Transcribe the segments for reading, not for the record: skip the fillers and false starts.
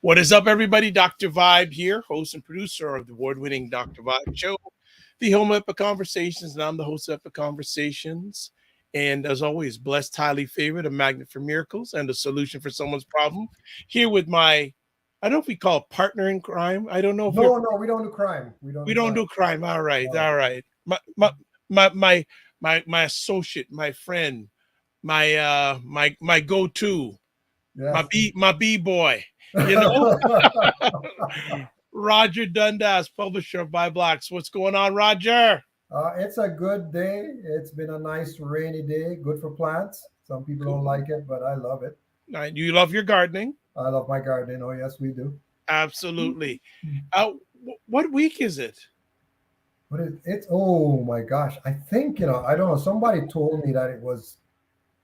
What is up, everybody? Dr. Vibe here, host and producer of the award-winning Dr. Vibe Show, the home of Epic Conversations, and I'm the host of Epic Conversations. And as always, blessed, highly favored, a magnet for miracles, and a solution for someone's problem. Here with my, I don't know if we call it partner in crime. I don't know if No, we don't do crime. we don't do crime. All right, all right. My associate, my friend, my go-to, Yes. my B-boy. You know, Roger Dundas, publisher of Buy Blocks. What's going on, Roger? It's a good day. It's been a nice rainy day. Good for plants. Some people don't like it, but I love it. You love your gardening? I love my gardening. Oh, yes, we do. Absolutely. What week is it? It's oh my gosh. I think, I don't know. Somebody told me that it was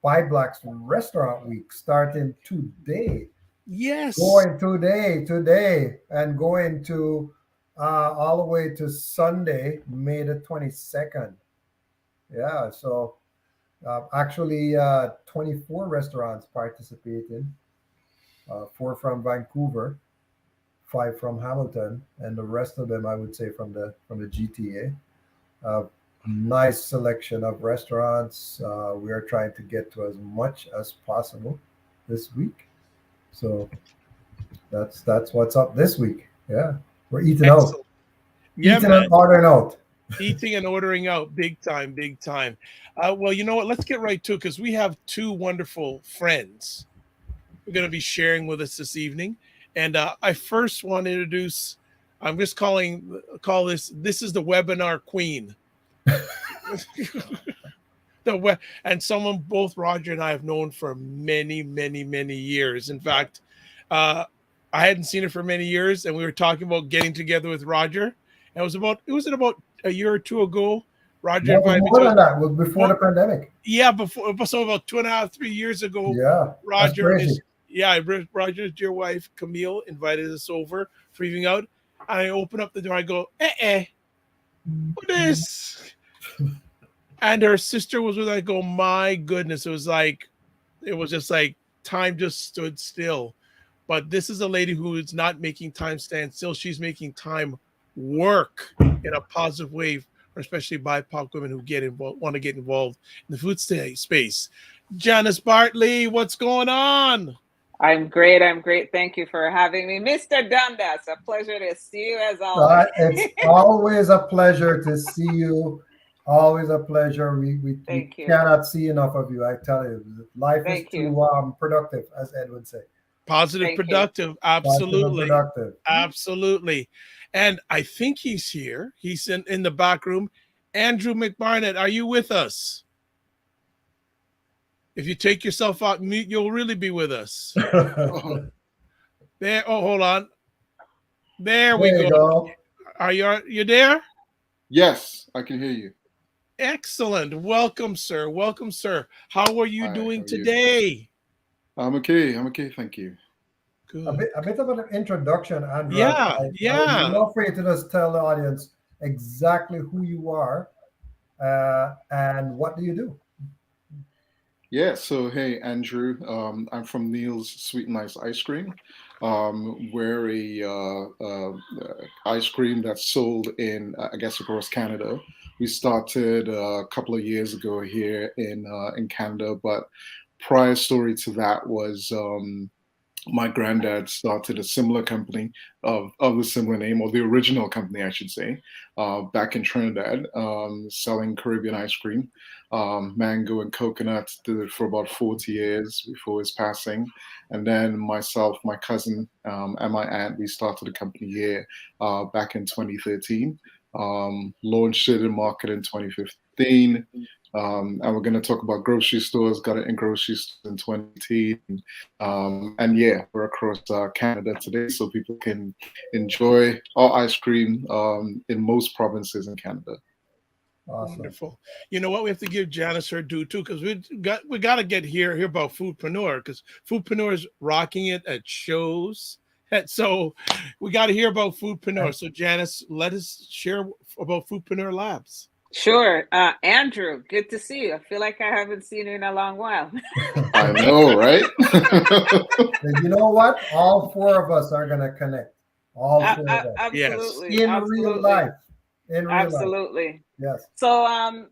Buy Black's Restaurant Week starting today. Yes. Going today, and going to all the way to Sunday, May the 22nd. Yeah, so actually 24 restaurants participated, 4 from Vancouver, 5 from Hamilton, and the rest of them I would say from the GTA. Nice selection of restaurants. We are trying to get to as much as possible this week. So that's what's up this week. Yeah, we're eating out. Yeah, eating and ordering out. Eating and ordering out, big time, big time. Well, you know what? Let's get right to it because we have 2 wonderful friends we're going to be sharing with us this evening. And I first want to introduce. I'm just call this. This is the webinar queen. And someone both Roger and I have known for many, many, many years. In fact, I hadn't seen her for many years, and we were talking about getting together with Roger. And it was about a year or 2 ago. Roger invited me. More than that, was before the pandemic. Yeah, before, so about 2.5, 3 years ago. Yeah, Roger's dear wife Camille invited us over for evening out. And I open up the door. I go, what is? And her sister was with. I go, my goodness! It was just like time just stood still. But this is a lady who is not making time stand still. She's making time work in a positive way, especially BIPOC women who want to get involved in the food space. Janice Bartley, what's going on? I'm great. Thank you for having me. Mr. Dundas, a pleasure to see you as always. It's always a pleasure to see you. Always a pleasure. We cannot see enough of you. I tell you, life is too productive, as Ed would say. Positive, productive. Absolutely. Positive, productive. Absolutely. And I think he's here. He's in the back room. Andrew McBarnett, are you with us? If you take yourself out mute, you'll really be with us. There. Oh, hold on. There we go. Are you there? Yes, I can hear you. Excellent. Welcome, sir. Welcome, sir. How are you doing today? I'm okay. Thank you. Good. A bit of an introduction, Andrew. Yeah. I'd love for you to just tell the audience exactly who you are and what do you do. Yeah. So, hey, Andrew. I'm from Neale's Sweet and Nice Ice Cream. We're a ice cream that's sold in, I guess, across Canada. We started a couple of years ago here in Canada, but prior story to that was my granddad started a similar company of a similar name, or the original company, I should say, back in Trinidad, selling Caribbean ice cream, mango and coconut. Did it for about 40 years before his passing. And then myself, my cousin, and my aunt, we started a company here back in 2013. Launched it in market in 2015. And we're going to talk about grocery stores. Got it in grocery stores in 2018. And yeah, we're across Canada today, so people can enjoy our ice cream in most provinces in Canada. Awesome. Wonderful. You know what? We have to give Janice her due too, because we got to get hear about Foodpreneur, because Foodpreneur is rocking it at shows. So we got to hear about Foodpreneur. So Janice, let us share about Foodpreneur Labs. Sure. Andrew, good to see you. I feel like I haven't seen you in a long while. I know, right? And you know what? All four of us are gonna connect. All four of us Yes. Absolutely. in real Absolutely. life. In real life. Absolutely. Yes. So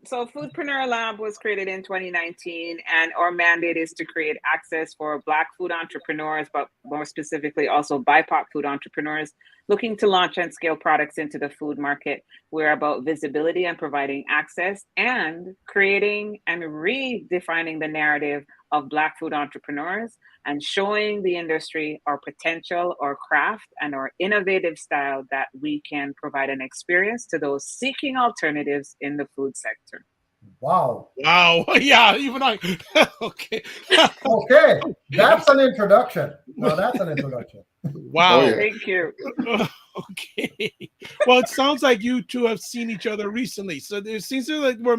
Foodpreneur Lab was created in 2019, and our mandate is to create access for Black food entrepreneurs, but more specifically also BIPOC food entrepreneurs looking to launch and scale products into the food market. We're about visibility and providing access and creating and redefining the narrative of Black food entrepreneurs and showing the industry our potential, our craft, and our innovative style that we can provide an experience to those seeking alternatives in the food sector. Wow. Wow. Yeah. Even I. Okay. Okay. That's an introduction. Now that's an introduction. Wow. Oh, yeah. Thank you. Okay. Well, it sounds like you two have seen each other recently. So it seems like we're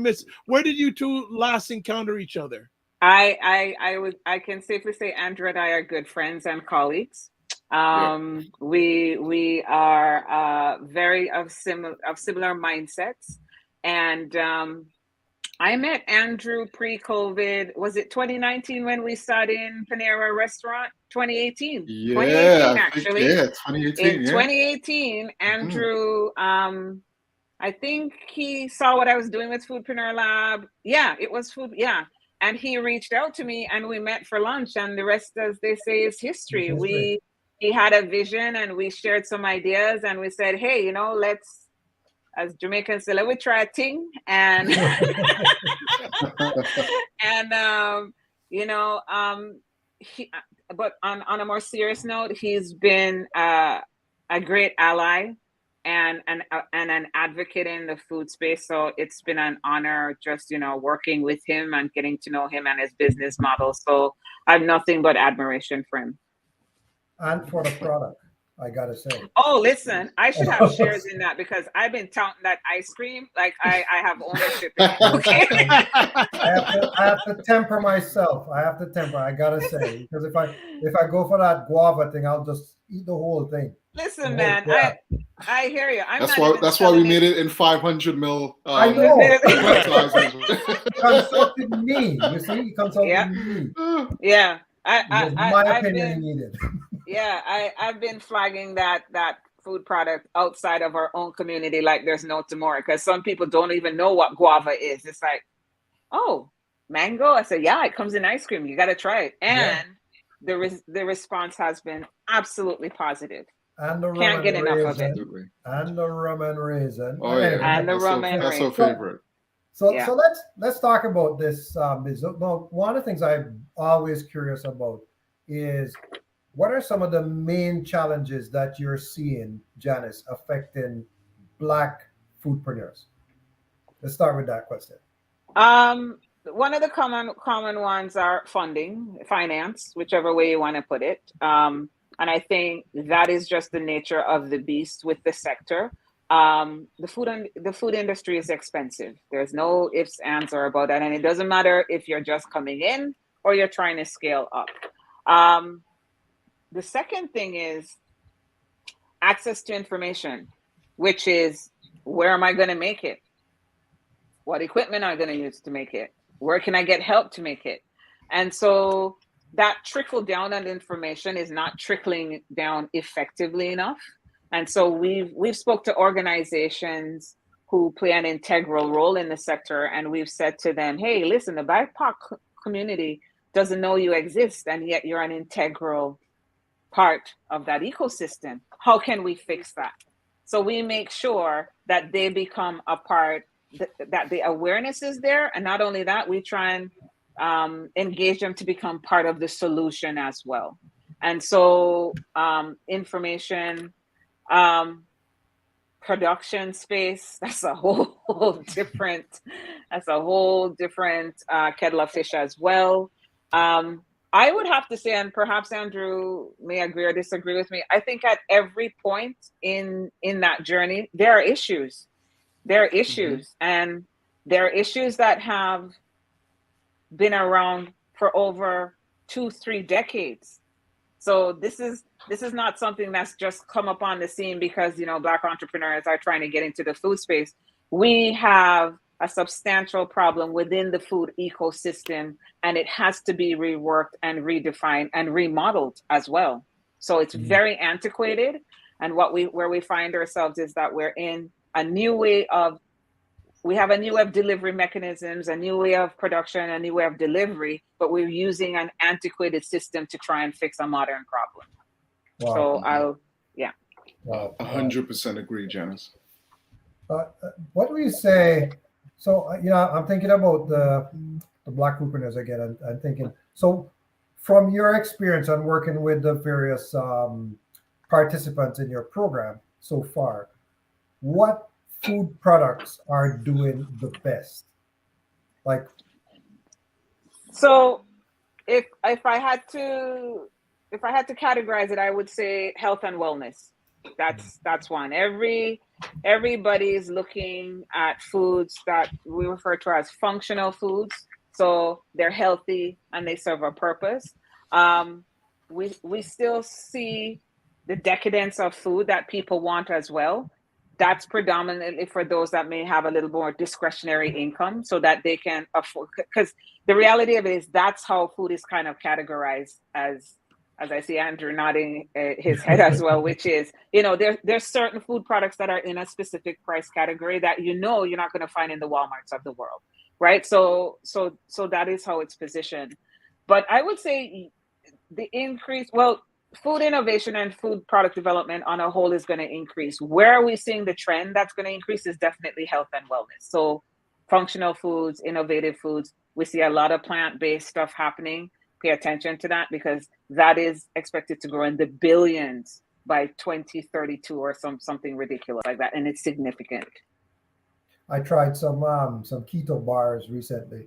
Where did you two last encounter each other? I can safely say Andrew and I are good friends and colleagues. We are very of similar mindsets, and I met Andrew pre-COVID. Was it 2019 when we sat in Panera Restaurant? 2018. Yeah, 2018 I think, actually. yeah, 2018. In Yeah. 2018, Andrew, I think he saw what I was doing with Foodpreneur Lab. Yeah, it was food. Yeah. And he reached out to me and we met for lunch, and the rest, as they say, is history. He had a vision and we shared some ideas and we said, hey, you know, let's, as Jamaicans say, let me try a thing. And and but on a more serious note, he's been a great ally and an advocate in the food space. So it's been an honor just, working with him and getting to know him and his business model. So I have nothing but admiration for him. And for the product, I gotta say. Oh, listen, I should have shares in that because I've been touting that ice cream like I have ownership in it. Okay. I have to temper myself. I gotta say, because if I go for that guava thing, I'll just eat the whole thing. Listen, man, I hear you. That's why we made it in 500 mil. I know. Advertisers. Consulted me. You see, he consulted me. Yeah. My opinion needed. Yeah, I've been flagging that food product outside of our own community like there's no tomorrow, because some people don't even know what guava is. It's like, oh, mango. I said, yeah, it comes in ice cream. You got to try it. And the response has been absolutely positive. And the can't get enough of it. And the rum and raisin. Oh yeah, and the rum and raisin. That's our favorite. So let's talk about this business. Well, one of the things I'm always curious about is what are some of the main challenges that you're seeing, Janice, affecting Black foodpreneurs? Let's start with that question. One of the common ones are finance, whichever way you want to put it. And I think that is just the nature of the beast with the sector. The food industry is expensive. There's no ifs, ands, or about that. And it doesn't matter if you're just coming in or you're trying to scale up. The second thing is access to information, which is, where am I going to make it? What equipment am I going to use to make it? Where can I get help to make it? And so that trickle down on information is not trickling down effectively enough. And so we've spoke to organizations who play an integral role in the sector, and we've said to them, hey, listen, the BIPOC community doesn't know you exist, and yet you're an integral part of that ecosystem. How can we fix that? So we make sure that they become a part, that the awareness is there. And not only that, we try and engage them to become part of the solution as well. And so information, production space, that's a whole different kettle of fish as well. I would have to say, and perhaps Andrew may agree or disagree with me, I think at every point in that journey, there are issues. And there are issues that have been around for over 2-3 decades. So this is not something that's just come up on the scene because Black entrepreneurs are trying to get into the food space. We have a substantial problem within the food ecosystem, and it has to be reworked and redefined and remodeled as well. So it's very antiquated, and where we find ourselves is that we're in a new way of, we have a new way of delivery mechanisms, a new way of production, a new way of delivery, but we're using an antiquated system to try and fix a modern problem. Wow. So Wow. 100% agree, Janice. What do you say? So, I'm thinking about the Black Foodpreneurs again. I'm thinking, so from your experience on working with the various participants in your program so far, what food products are doing the best? Like, so if I had to categorize it, I would say health and wellness. That's one. Everybody's looking at foods that we refer to as functional foods. So they're healthy and they serve a purpose. We still see the decadence of food that people want as well. That's predominantly for those that may have a little more discretionary income so that they can afford, because the reality of it is that's how food is kind of categorized, as I see Andrew nodding his head as well, which is, there's certain food products that are in a specific price category that you're not going to find in the Walmarts of the world, right? So that is how it's positioned. But I would say the increase, food innovation and food product development on a whole is going to increase. Where are we seeing the trend that's going to increase is definitely health and wellness. So functional foods, innovative foods, we see a lot of plant-based stuff happening. Pay attention to that because that is expected to grow in the billions by 2032 or something ridiculous like that, and it's significant. I tried some keto bars recently,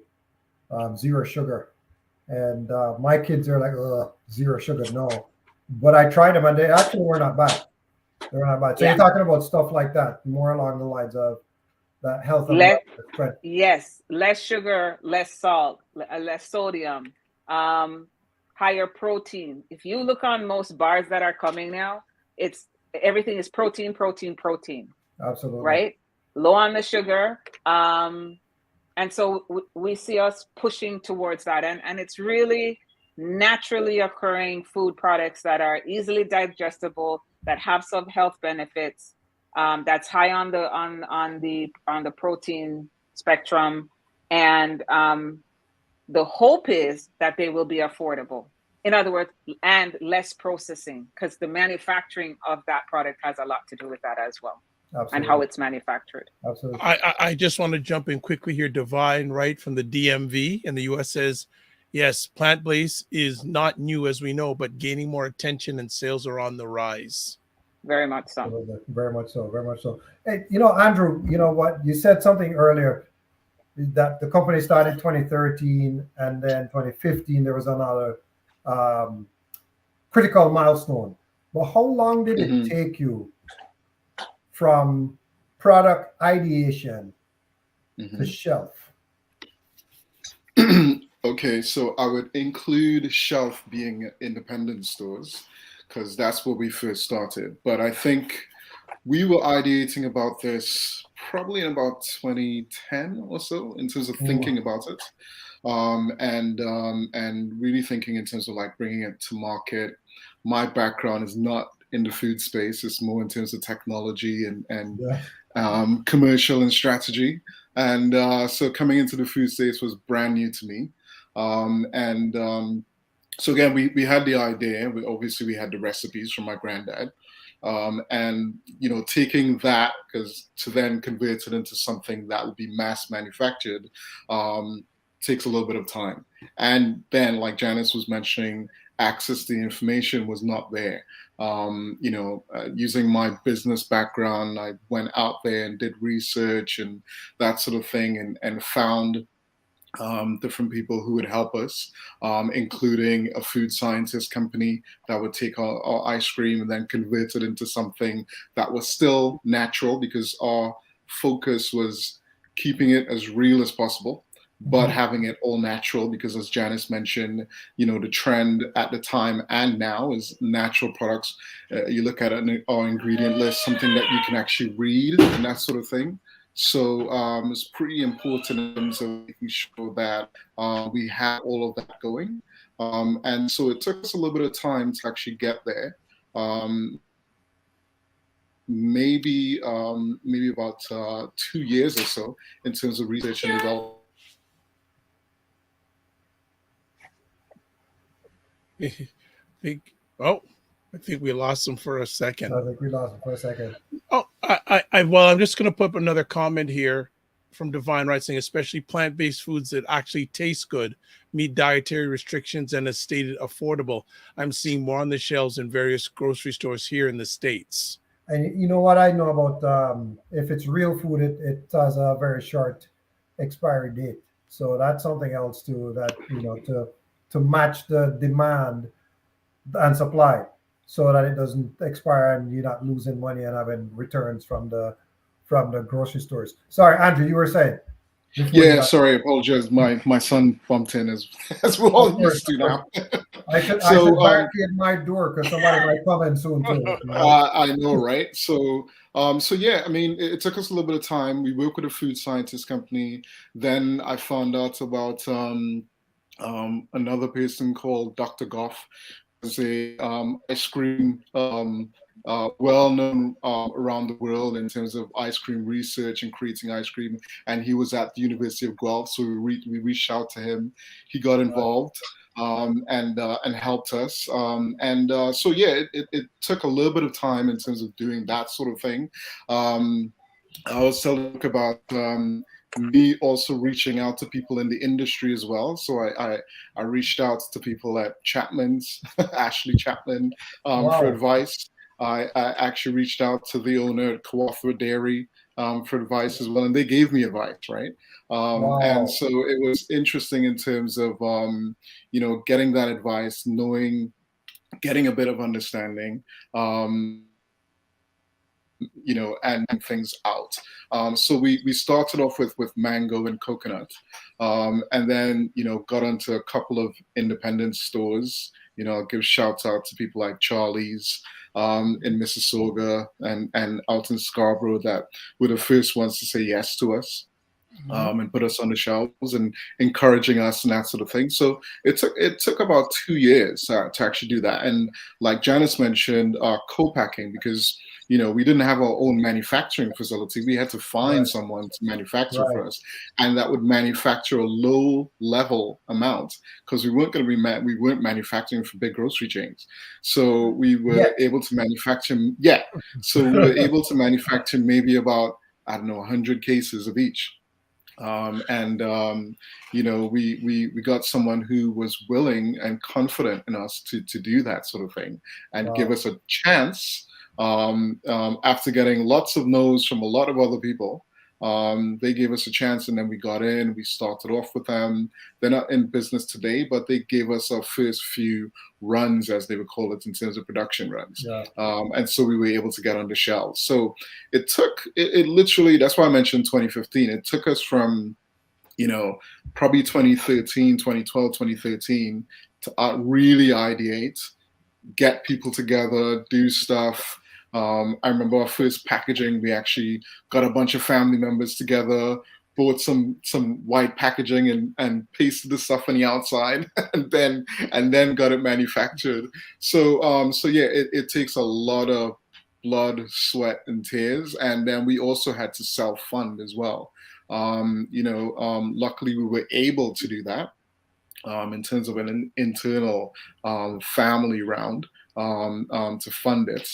0 sugar, and my kids are like, ugh, 0 sugar, no. But I tried them and they actually were not bad. They were not bad. So you're talking about stuff like that, more along the lines of that health and wellness. Yes, less sugar, less salt, less sodium. Higher protein. If you look on most bars that are coming now, everything is protein. Absolutely. Right? Low on the sugar. And so we see us pushing towards that. And it's really naturally occurring food products that are easily digestible, that have some health benefits, that's high on the protein spectrum. And the hope is that they will be affordable. In other words, and less processing, because the manufacturing of that product has a lot to do with that as well. Absolutely. And how it's manufactured. Absolutely. I just want to jump in quickly here. Divine, right, from the DMV in the US says, yes, plant-based is not new as we know, but gaining more attention and sales are on the rise. Very much so. Very much so. Very much so. Hey, Andrew, you know what? You said something earlier that the company started in 2013 and then 2015 there was another critical milestone. But how long did it take you from product ideation to shelf? Okay, so I would include shelf being independent stores because that's where we first started. But I think we were ideating about this probably in about 2010 or so in terms of thinking about it, and really thinking in terms of like bringing it to market. My background is not in the food space; it's more in terms of technology and commercial and strategy. And so coming into the food space was brand new to me. So again, we had the idea. We had the recipes from my granddad. And taking that to then convert it into something that would be mass manufactured takes a little bit of time. And then, like Janice was mentioning, access to the information was not there. Using my business background, I went out there and did research and that sort of thing, and found different people who would help us, including a food scientist company that would take our ice cream and then convert it into something that was still natural, because our focus was keeping it as real as possible, but having it all natural, because as Janice mentioned, the trend at the time and now is natural products. You look at our ingredient list, something that you can actually read and that sort of thing. So it's pretty important in terms of making sure that we have all of that going. And so it took us a little bit of time to actually get there. Maybe about 2 years or so in terms of research and development. Oh, I think we lost him for a second. I think we lost him for a second. Oh, well, I'm just going to put up another comment here from Divine Right saying, especially plant-based foods that actually taste good, meet dietary restrictions, and as stated, affordable. I'm seeing more on the shelves in various grocery stores here in the States. And you know what I know about if it's real food, it has a very short expiry date. So that's something else too that to match the demand and supply, so that it doesn't expire and you're not losing money and having returns from the grocery stores. Sorry, Andrew, you were saying. Yeah, sorry, I apologize. My son bumped in as we're all used to now. I should barricade my door because somebody might come in soon too. I know, right? So yeah, I mean, it took us a little bit of time. We work with a food scientist company. Then I found out about another person called Dr. Goff, who's a ice cream well known around the world in terms of ice cream research and creating ice cream. And he was at the University of Guelph, so we reached out to him. He got involved and helped us. So yeah, it took a little bit of time in terms of doing that sort of thing. I was telling about me also reaching out to people in the industry as well. So I reached out to people at Chapman's, Ashley Chapman, for advice. I actually reached out to the owner at Kawathra Dairy for advice as well, and they gave me advice, right? And so it was interesting in terms of getting that advice, getting a bit of understanding, and things out. So we started off with mango and coconut, and then got onto a couple of independent stores. I'll give shouts out to people like Charlie's in Mississauga and out in Scarborough that were the first ones to say yes to us. And put us on the shelves and encouraging us and that sort of thing. So it took about 2 years to actually do that. And like Janice mentioned, co-packing, because we didn't have our own manufacturing facility. We had to find someone to manufacture for us, and that would manufacture a low level amount, because we weren't manufacturing for big grocery chains. So we were able to manufacture. So we were able to manufacture maybe about 100 cases of each. We got someone who was willing and confident in us to do that sort of thing and give us a chance. After getting lots of no's from a lot of other people, they gave us a chance, and then we got in. We started off with them. They're not in business today, but they gave us our first few runs, as they would call it, in terms of production runs. And so we were able to get on the shelves. So it literally, that's why I mentioned 2015. It took us from, probably 2013, 2012, 2013 to really ideate, get people together, do stuff. I remember our first packaging, we actually got a bunch of family members together, bought some white packaging and pasted the stuff on the outside and then got it manufactured. So yeah, it takes a lot of blood, sweat, and tears. And then we also had to self-fund as well. Luckily we were able to do that in terms of an internal family round to fund it.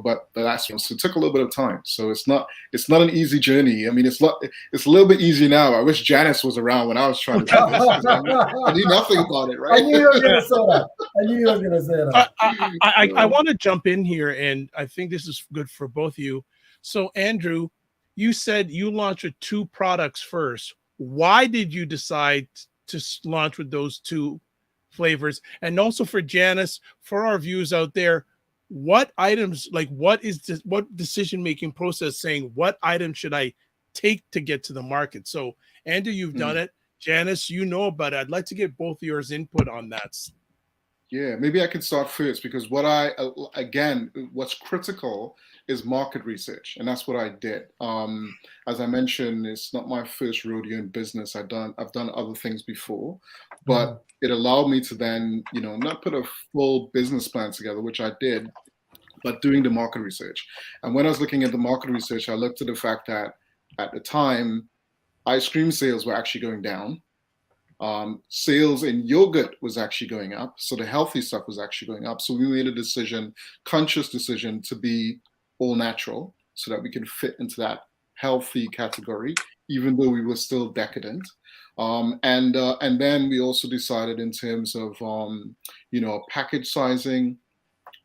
But that's so it took a little bit of time. So it's not an easy journey. I mean, it's a little bit easier now. I wish Janice was around when I was trying to do this. I knew nothing about it, right? I knew you were going to say that. I want to jump in here, and I think this is good for both of you. So, Andrew, you said you launched with 2 products first. Why did you decide to launch with those 2 flavors? And also for Janice, for our viewers out there, what items, what decision-making process saying what items should I take to get to the market? So Andrew, you've done it. Janice, about it. I'd like to get both of yours input on that. Yeah, maybe I can start first because what's critical is market research, and that's what I did. As I mentioned, it's not my first rodeo in business. I've done other things before, but it allowed me to then, not put a full business plan together, which I did, but doing the market research. And when I was looking at the market research, I looked at the fact that at the time, ice cream sales were actually going down. Sales in yogurt was actually going up. So the healthy stuff was actually going up. So we made a conscious decision to be all natural so that we can fit into that healthy category, even though we were still decadent. And then we also decided in terms of, package sizing.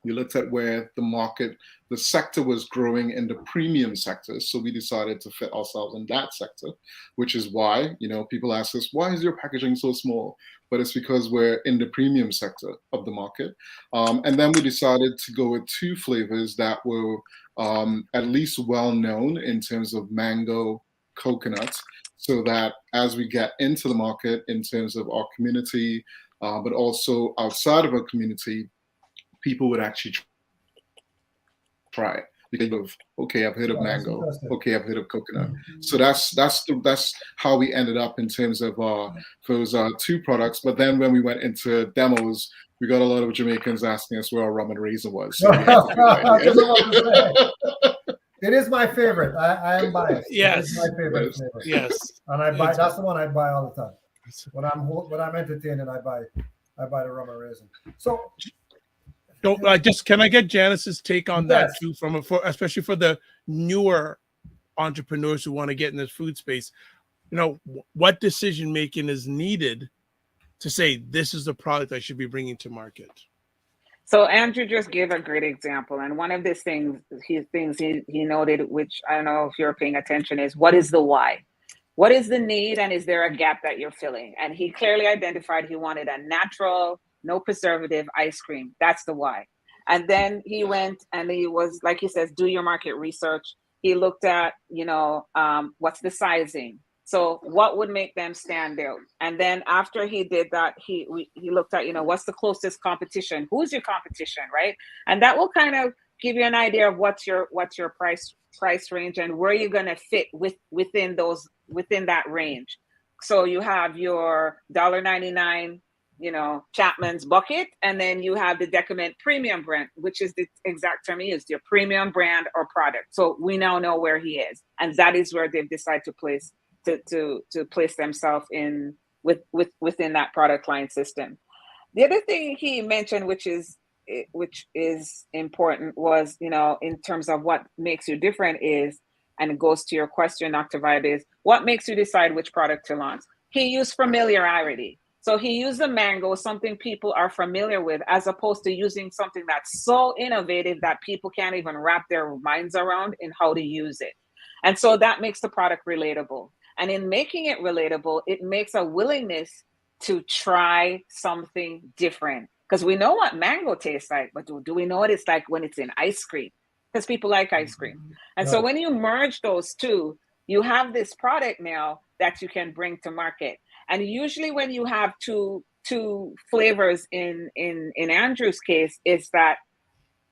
We looked at where the sector was growing in the premium sector. So we decided to fit ourselves in that sector, which is why, people ask us, why is your packaging so small? But it's because we're in the premium sector of the market. And then we decided to go with 2 flavors that were at least well known in terms of mango, coconut, so that as we get into the market in terms of our community, but also outside of our community, people would actually try it because of, okay, I've heard of mango, okay, I've heard of coconut. So that's how we ended up in terms of those 2 products. But then when we went into demos, we got a lot of Jamaicans asking us where our rum and raisin was. So it is my favorite. I am biased. Yes, it's my favorite flavor. Yes, and that's the one I buy all the time. When I'm entertaining, I buy the rum and raisin. So. Can I get Janice's take on that Yes. too, especially for the newer entrepreneurs who want to get in this food space? What decision making is needed to say this is the product I should be bringing to market? So Andrew just gave a great example, and one of these things he noted, which I don't know if you're paying attention, is what is the why? What is the need, and is there a gap that you're filling? And he clearly identified he wanted a natural, no preservative ice cream. That's the why. And then he went and he was, like he says, do your market research. He looked at, what's the sizing? So what would make them stand out? And then after he did that, he looked at, what's the closest competition? Who's your competition, right? And that will kind of give you an idea of what's your price range and where you're going to fit within that range. So you have your $1.99, Chapman's bucket, and then you have the Decament premium brand, which is the exact term he used, your premium brand or product. So we now know where he is, and that is where they've decided to place themselves in within that product line system. The other thing he mentioned, which is important, was in terms of what makes you different is, and it goes to your question, Dr. Vibe, is what makes you decide which product to launch? He used familiarity. So he used the mango, something people are familiar with, as opposed to using something that's so innovative that people can't even wrap their minds around in how to use it. And so that makes the product relatable. And in making it relatable, it makes a willingness to try something different. Because we know what mango tastes like, but do we know what it's like when it's in ice cream? Because people like ice cream. And so when you merge those two, you have this product now that you can bring to market. And usually when you have two flavors in Andrew's case, is that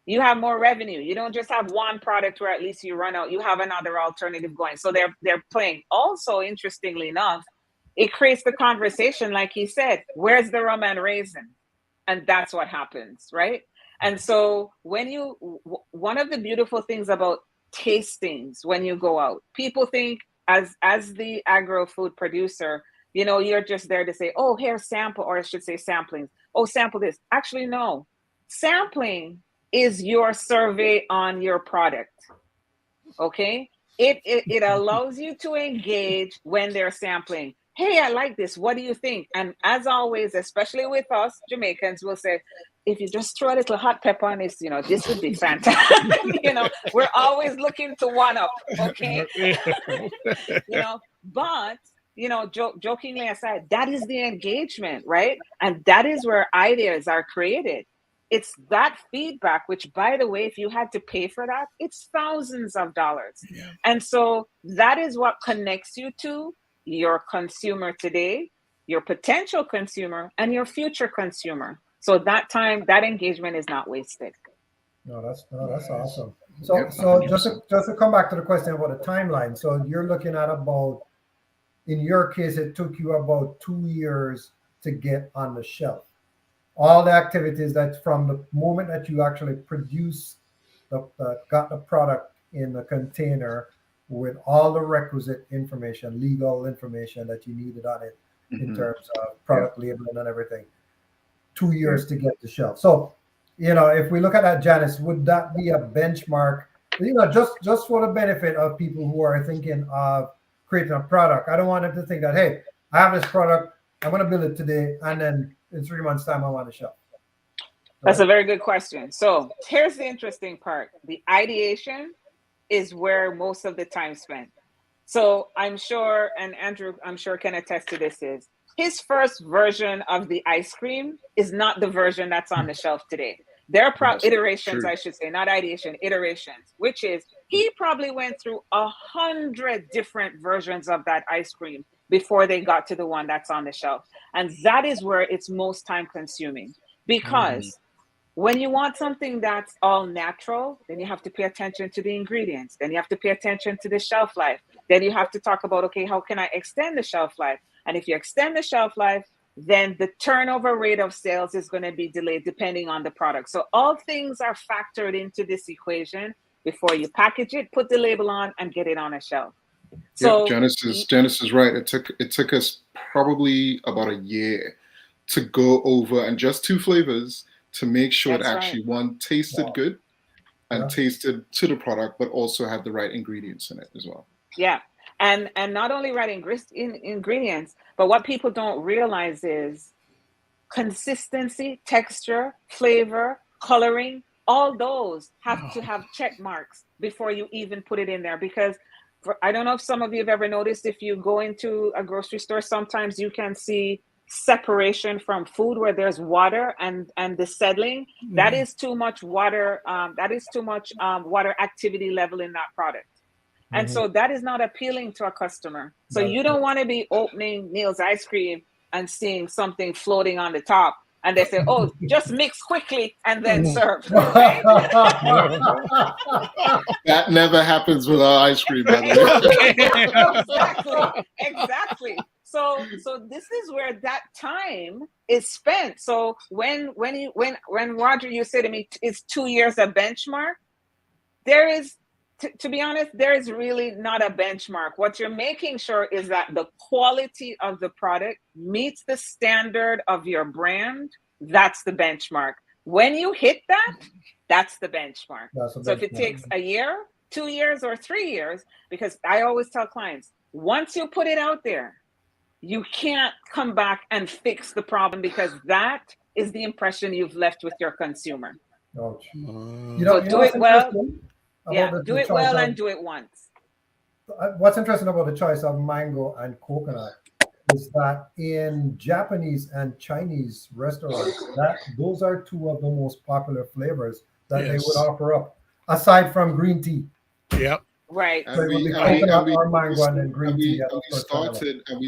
you have more revenue. You don't just have one product where at least you run out, you have another alternative going. So they're playing. Also, interestingly enough, it creates the conversation, like he said, where's the rum and raisin? And that's what happens, right? And so one of the beautiful things about tastings when you go out, people think as the agro-food producer, you're just there to say, oh, here's sample, or I should say samplings. Oh, sample this. Actually, no. Sampling is your survey on your product, okay? It allows you to engage when they're sampling. Hey, I like this. What do you think? And as always, especially with us Jamaicans, we'll say, if you just throw a little hot pepper on this, this would be fantastic. We're always looking to one up, okay? But jokingly aside, that is the engagement, right? And that is where ideas are created. It's that feedback, which, by the way, if you had to pay for that, it's thousands of dollars. Yeah. And so that is what connects you to your consumer today, your potential consumer, and your future consumer. So that time, that engagement is not wasted. No, that's awesome. So Yep, so just to come back to the question about the timeline. So you're looking at about, in your case, it took you about 2 years to get on the shelf. All the activities that from the moment that you actually produce got the product in the container with all the requisite information, legal information that you needed on it in terms of product labeling and everything. 2 years to get to shelf. So, if we look at that, Janice, would that be a benchmark? Just for the benefit of people who are thinking of creating a product. I don't want them to think that, hey, I have this product, I'm going to build it today, and then in 3 months' time, I'm on the shelf. That's a very good question. So here's the interesting part. The ideation is where most of the time spent. So I'm sure, and Andrew, I'm sure can attest to this, is his first version of the ice cream is not the version that's on the shelf today. There are iterations, I should say, not ideation, iterations, which is he probably went through 100 different versions of that ice cream before they got to the one that's on the shelf. And that is where it's most time consuming, because when you want something that's all natural, then you have to pay attention to the ingredients. Then you have to pay attention to the shelf life. Then you have to talk about, okay, how can I extend the shelf life? And if you extend the shelf life, then the turnover rate of sales is going to be delayed depending on the product. So all things are factored into this equation before you package it, put the label on, and get it on a shelf. So Janice is right. It took us probably about a year to go over and just 2 flavors to make sure it actually one tasted good and tasted to the product, but also had the right ingredients in it as well. Yeah. And not only right ingredients, but what people don't realize is consistency, texture, flavor, coloring, all those have to have check marks before you even put it in there. Because I don't know if some of you have ever noticed, if you go into a grocery store, sometimes you can see separation from food where there's water and the settling. That is too much water. That is too much water activity level in that product. And so that is not appealing to a customer. So you don't want to be opening Neale's ice cream and seeing something floating on the top. And they say, oh, just mix quickly and then serve. Right? That never happens with our ice cream, by the way. Exactly. So this is where that time is spent. So when Roger, you say to me, is 2 years a benchmark? There is, to be honest, there is really not a benchmark. What you're making sure is that the quality of the product meets the standard of your brand. That's the benchmark. When you hit that, that's the benchmark. So if it takes a year, 2 years, or 3 years, because I always tell clients, once you put it out there, you can't come back and fix the problem, because that is the impression you've left with your consumer. So do it well. Do it well and do it once. What's interesting about the choice of mango and coconut is that in Japanese and Chinese restaurants, those are 2 of the most popular flavors that they would offer up, aside from green tea. Yep. Right. So we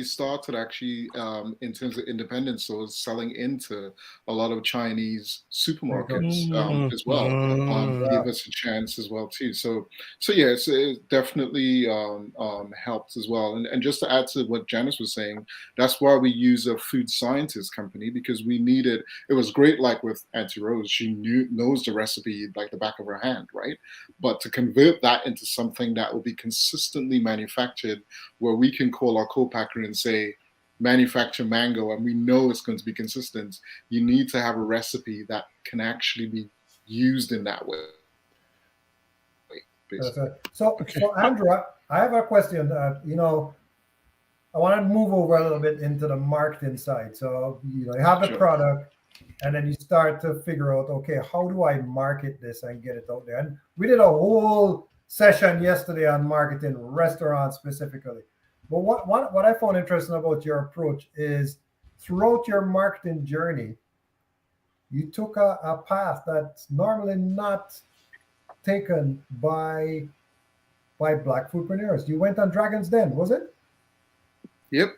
started actually in terms of independent stores selling into a lot of Chinese supermarkets as well. Gave us a chance as well too. So yes, it definitely helped as well. And just to add to what Janice was saying, that's why we use a food scientist company, because we needed. It was great, like with Auntie Rose, she knows the recipe like the back of her hand, right? But to convert that into something that will be consistently manufactured, where we can call our co-packer and say, manufacture mango, and we know it's going to be consistent, you need to have a recipe that can actually be used in that way. So Andrew, I have a question. I want to move over a little bit into the marketing side. So you have the product, and then you start to figure out, okay, how do I market this and get it out there? And we did a whole session yesterday on marketing restaurants specifically. But what I found interesting about your approach is throughout your marketing journey, you took a path that's normally not taken by Black foodpreneurs. You went on Dragon's Den, was it? Yep.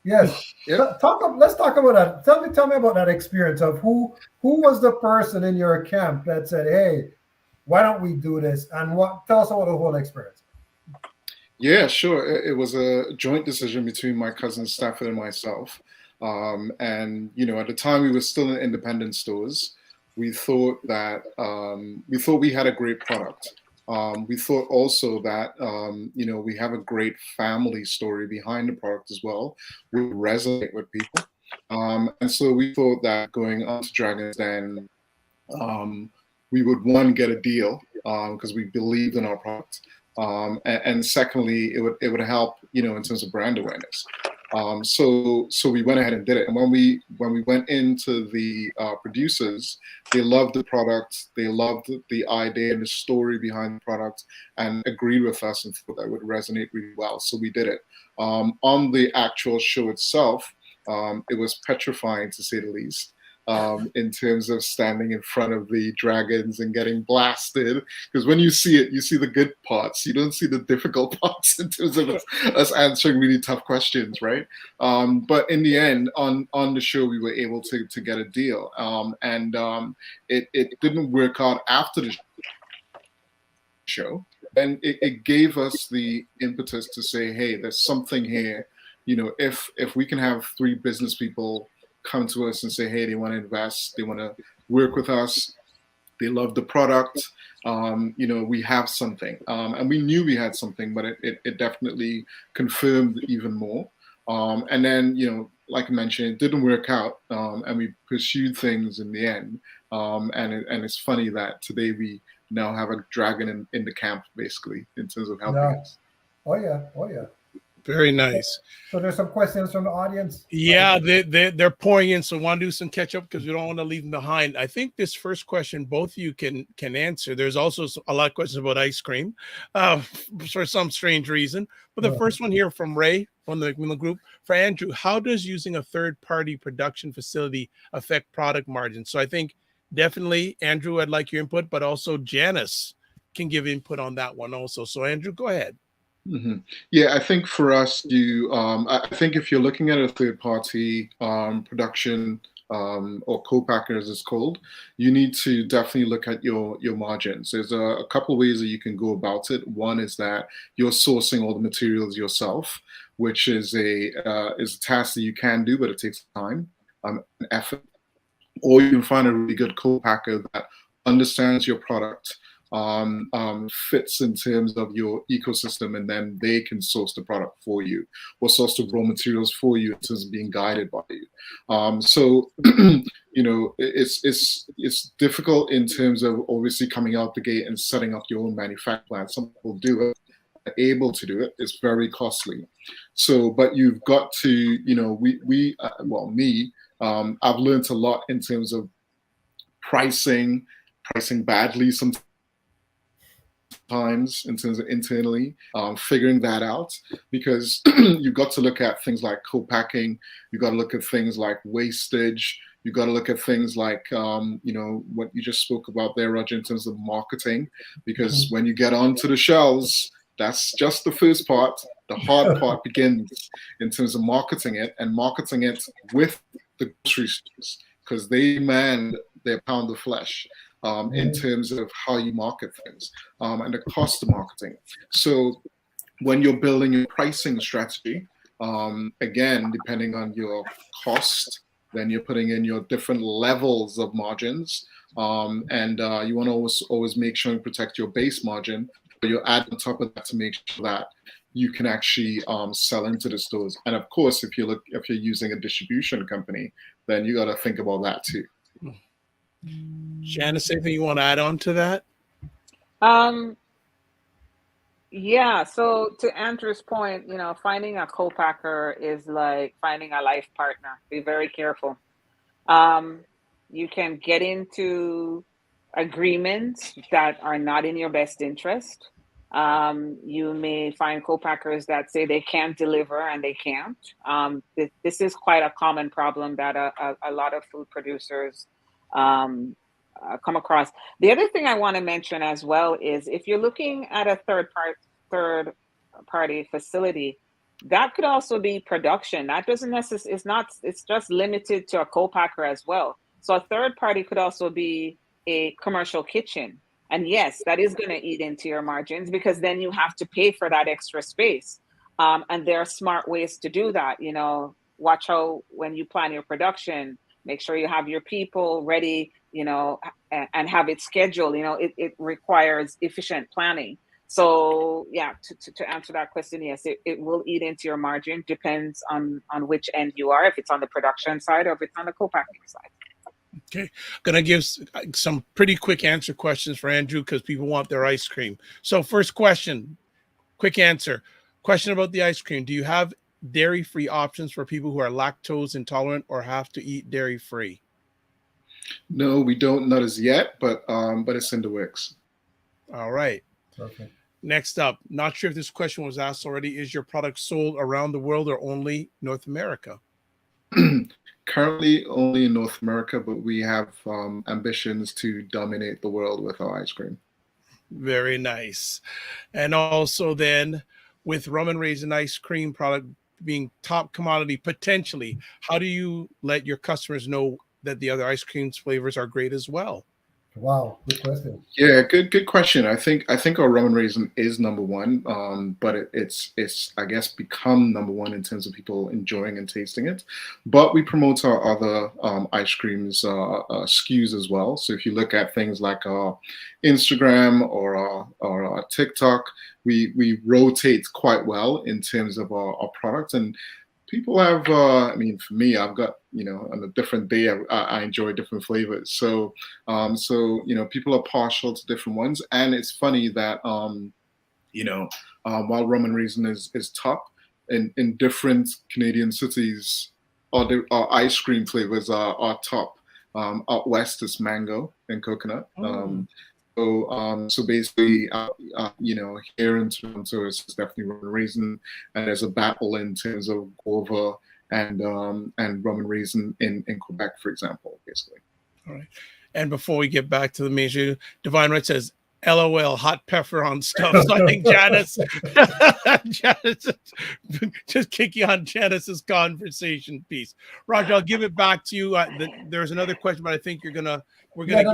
Yes. Yep. Let's talk about that. Tell me about that experience of who was the person in your camp that said, "Hey, why don't we do this?" And what? Tell us about the whole experience. Yeah, sure. It was a joint decision between my cousin Stafford and myself. And at the time we were still in independent stores. We thought we had a great product. We thought also that we have a great family story behind the product as well, would resonate with people. And so we thought that going on to Dragon's Den, we would one get a deal because we believed in our product, and secondly, it would help in terms of brand awareness. So we went ahead and did it. And when we went into the producers, they loved the product, they loved the idea and the story behind the product, and agreed with us and thought that would resonate really well. So we did it. On the actual show itself, it was petrifying to say the least, in terms of standing in front of the dragons and getting blasted. Because when you see it, you see the good parts. You don't see the difficult parts in terms of us answering really tough questions, right? But in the end, on the show, we were able to get a deal. And it didn't work out after the show. And it gave us the impetus to say, hey, there's something here. If we can have 3 business people come to us and say, hey, they want to invest, they want to work with us, they love the product, we have something. And we knew we had something, but it definitely confirmed even more. And then, like I mentioned, it didn't work out, and we pursued things in the end. And it's funny that today we now have a dragon in the camp, basically, in terms of helping Yeah. us. Oh yeah. Oh yeah. Very nice. So there's some questions from the audience. Yeah, they're pouring in, so want to do some catch up because we don't want to leave them behind. I think this first question both of you can answer. There's also a lot of questions about ice cream, for some strange reason. But the first one here from Ray from the group for Andrew: how does using a third-party production facility affect product margins? So I think definitely Andrew, I'd like your input, but also Janice can give input on that one also. So Andrew, go ahead. Mm-hmm. Yeah, I think for us, I think if you're looking at a third-party production or co-packer, as it's called, you need to definitely look at your margins. There's a couple ways that you can go about it. One is that you're sourcing all the materials yourself, which is a task that you can do, but it takes time and effort. Or you can find a really good co-packer that understands your product, fits in terms of your ecosystem, and then they can source the product for you or source the raw materials for you in terms of being guided by you. So it's difficult in terms of obviously coming out the gate and setting up your own manufacturing plant. Some people do it, are able to do it. It's very costly. So, but you've got to, me, I've learned a lot in terms of pricing badly sometimes in terms of internally, figuring that out, because you've got to look at things like co-packing, you've got to look at things like wastage, you've got to look at things like, what you just spoke about there, Roger, in terms of marketing, because when you get onto the shelves, that's just the first part. The hard part begins in terms of marketing it, and marketing it with the grocery stores, because they demand their pound of flesh. In terms of how you market things, and the cost of marketing. So when you're building your pricing strategy, again, depending on your cost, then you're putting in your different levels of margins. And you want to always make sure and protect your base margin, but you're adding on top of that to make sure that you can actually sell into the stores. And of course, if you're using a distribution company, then you got to think about that too. Janice, anything you want to add on to that? Yeah, so to Andrew's point, finding a co-packer is like finding a life partner. Be very careful. You can get into agreements that are not in your best interest. You may find co-packers that say they can't deliver and they can't. This is quite a common problem that a lot of food producers come across. The other thing I want to mention as well is if you're looking at a third party facility, That could also be production. That doesn't necessarily, it's just limited to a co-packer as well. So a third party could also be a commercial kitchen. And yes, that is going to eat into your margins, because then you have to pay for that extra space. And there are smart ways to do that. Watch how, when you plan your production, make sure you have your people ready, and have it scheduled. It requires efficient planning. So yeah, to answer that question, yes, it will eat into your margin. Depends on which end you are, if it's on the production side or if it's on the co-packing side. Okay, gonna give some pretty quick answer questions for Andrew, because people want their ice cream. So first question, quick answer. Question about the ice cream. Do you have dairy-free options for people who are lactose intolerant or have to eat dairy-free? No, we don't, not as yet, but it's in the works. All right. Okay. Next up, not sure if this question was asked already. Is your product sold around the world or only North America? Currently only in North America, but we have ambitions to dominate the world with our ice cream. Very nice. And also then, with rum and raisin ice cream product being top commodity potentially, how do you let your customers know that the other ice cream flavors are great as well? Wow, good question. Yeah, good question. I think our rum and raisin is number one, but it's I guess become number one in terms of people enjoying and tasting it. But we promote our other ice creams SKUs as well. So if you look at things like our Instagram or our TikTok, we rotate quite well in terms of our products. And people have, I mean, for me, I've got, on a different day, I enjoy different flavors. So, people are partial to different ones. And it's funny that, while rum and raisin is top, in different Canadian cities, our ice cream flavors are top. Out west is mango and coconut. So basically, here in Toronto, it's definitely rum and raisin, and there's a battle in terms of guava and rum and raisin in Quebec, for example, basically. All right. And before we get back to the major, Divine Right says, LOL, hot pepper on stuff. So I think Janice just kick you on Janice's conversation piece. Roger, I'll give it back to you. There's another question, but I think we're gonna get.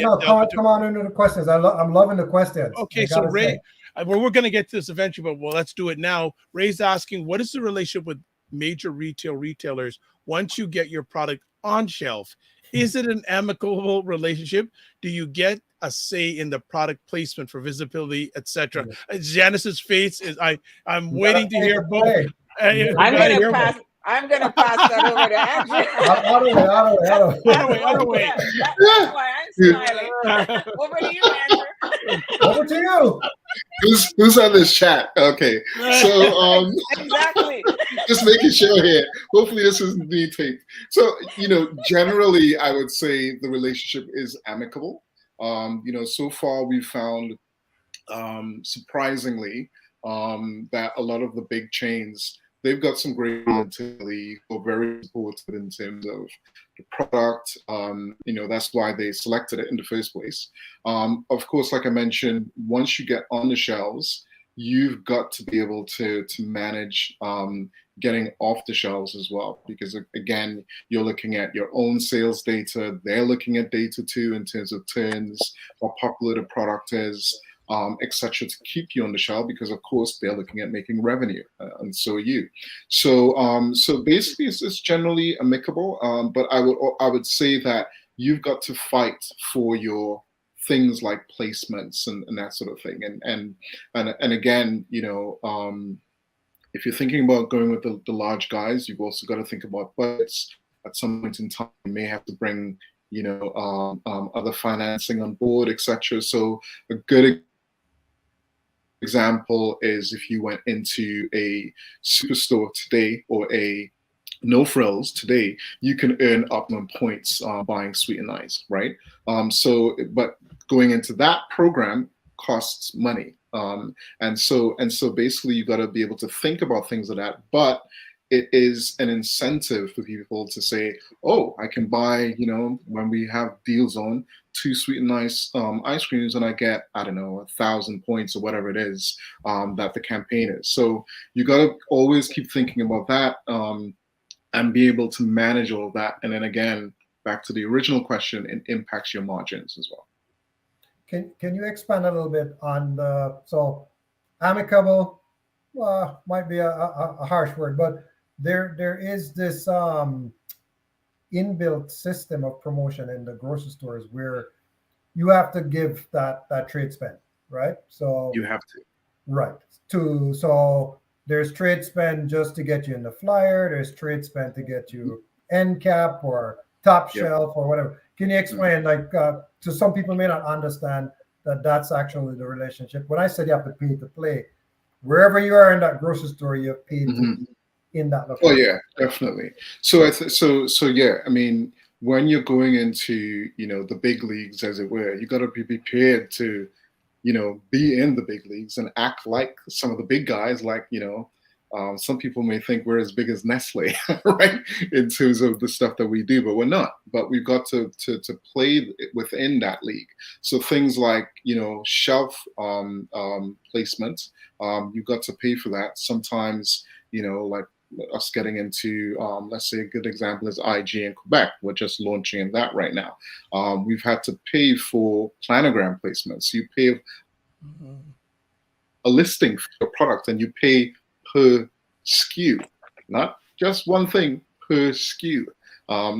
Come on into the questions. I'm loving the questions. Okay, so Ray, we're gonna get to this eventually, but let's do it now. Ray's asking, what is the relationship with major retailers once you get your product on shelf? Is it an amicable relationship? Do you get a say in the product placement for visibility, etc.? Janice's face is I'm waiting to hear both. I'm gonna pass that over to Andrew. Out of way. That's why I'm smiling. Over to you, Andrew. Over to you. Who's on this chat? Okay, so exactly. Just making sure here. Hopefully, this isn't being taped. So, generally, I would say the relationship is amicable. So far we've found, surprisingly, that a lot of the big chains, they've got some great internally, or very supportive in terms of the product. That's why they selected it in the first place. Of course, like I mentioned, once you get on the shelves, you've got to be able to manage getting off the shelves as well, because again, you're looking at your own sales data. They're looking at data too in terms of turns, how popular the product is, etc., to keep you on the shelf, because of course they're looking at making revenue, and so are you. So basically, it's generally amicable. But I would say that you've got to fight for your things like placements and that sort of thing. And again, if you're thinking about going with the large guys, you've also got to think about budgets. At some point in time, you may have to bring, other financing on board, etc. So a good example is if you went into a superstore today or a No Frills today, you can earn optimum points buying Sweet and Ice, right? But going into that program costs money. And so basically you got to be able to think about things like that. But it is an incentive for people to say, oh, I can buy, when we have deals on 2 Sweet and Nice ice creams, and I get, I don't know, 1,000 points or whatever it is that the campaign is. So you got to always keep thinking about that and be able to manage all of that. And then again, back to the original question, it impacts your margins as well. Can you expand a little bit on so amicable might be a harsh word, but there is this inbuilt system of promotion in the grocery stores where you have to give that trade spend, right? So You have to. right. So there's trade spend just to get you in the flyer. There's trade spend to get you end cap or top Yep. shelf or whatever. Can you explain, like, so some people may not understand that that's actually the relationship. When I said you have to pay to play, wherever you are in that grocery store, you have paid to be in that location. Oh yeah, definitely. So so yeah. I mean, when you're going into the big leagues, as it were, you got to be prepared to be in the big leagues and act like some of the big guys. Like some people may think we're as big as Nestle, right? In terms of the stuff that we do, but we're not. But we've got to play within that league. So things like shelf placement, you've got to pay for that. Sometimes like us getting into let's say a good example is IG in Quebec. We're just launching in that right now. We've had to pay for planogram placements. You pay a listing for your product and you pay per SKU, not just one thing, per SKU.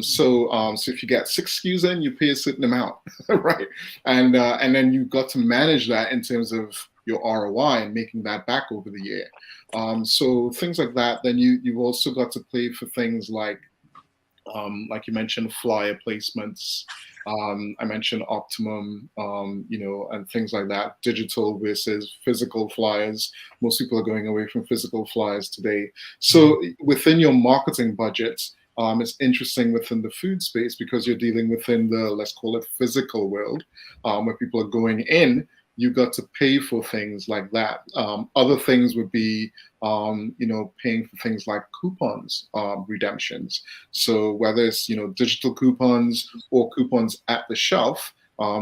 So if you get 6 SKUs in, you pay a certain amount, right? And then you've got to manage that in terms of your ROI and making that back over the year. So things like that. Then you've also got to pay for things like you mentioned, flyer placements. I mentioned optimum, and things like that, digital versus physical flyers. Most people are going away from physical flyers today. So within your marketing budget, it's interesting within the food space because you're dealing within the, let's call it, physical world, where people are going in. You got to pay for things like that. Other things would be, paying for things like coupons, redemptions. So whether it's, digital coupons or coupons at the shelf,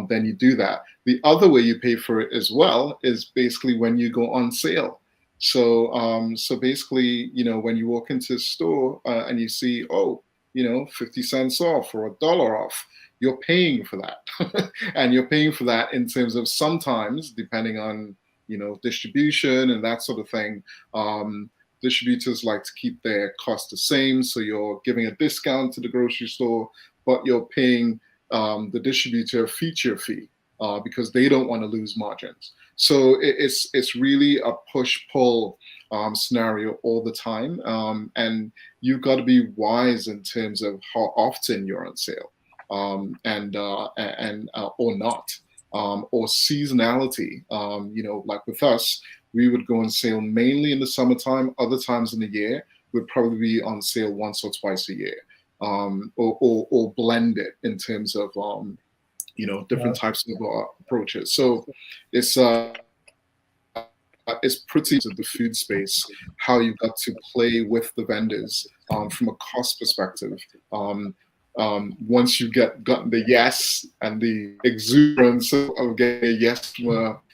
then you do that. The other way you pay for it as well is basically when you go on sale. So, basically, when you walk into a store and you see, 50 cents off or $1 off, you're paying for that. And you're paying for that in terms of sometimes, depending on, distribution and that sort of thing, distributors like to keep their cost the same. So you're giving a discount to the grocery store, but you're paying the distributor a feature fee because they don't want to lose margins. So it's really a push-pull scenario all the time. And you've got to be wise in terms of how often you're on sale. Or not, or seasonality. Like with us, we would go on sale mainly in the summertime. Other times in the year, we'd probably be on sale once or twice a year, or blend it in terms of different types of approaches. So it's pretty to the food space how you've got to play with the vendors from a cost perspective. Once you gotten the yes and the exuberance of getting a yes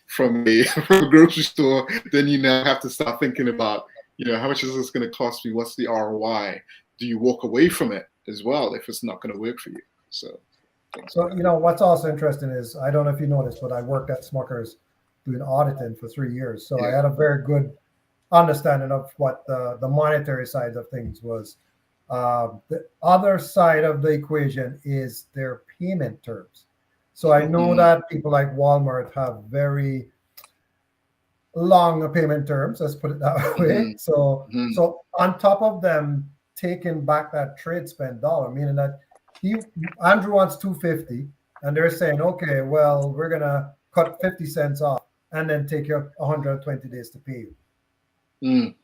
from a grocery store, then you now have to start thinking about, how much is this going to cost me? What's the ROI? Do you walk away from it as well if it's not going to work for you? So what's also interesting is, I don't know if you noticed, but I worked at Smucker's doing auditing for 3 years. So I had a very good understanding of what the monetary side of things was. The other side of the equation is their payment terms. So I know that people like Walmart have very long payment terms, let's put it that way. So on top of them taking back that trade spend dollar, meaning that Andrew wants $2.50 and they're saying, okay, well, we're gonna cut 50 cents off and then take you 120 days to pay you.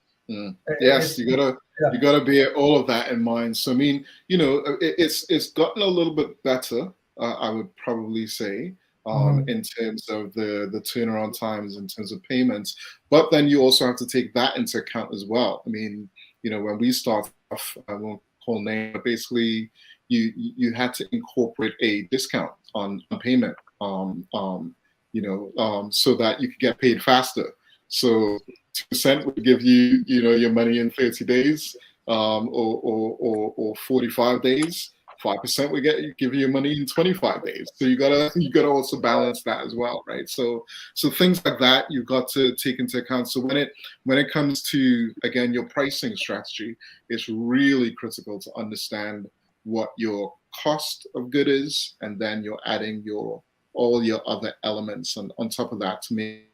Yes, you gotta bear all of that in mind. So I mean, it's gotten a little bit better, I would probably say, in terms of the turnaround times, in terms of payments. But then you also have to take that into account as well. I mean, when we start off, I won't call name, but basically you had to incorporate a discount on payment, so that you could get paid faster. So 2% would give you, your money in 30 days, or 45 days. 5% would give you your money in 25 days. So you gotta also balance that as well, right? So things like that you've got to take into account. So when it comes to, again, your pricing strategy, it's really critical to understand what your cost of good is, and then you're adding all your other elements on top of that to make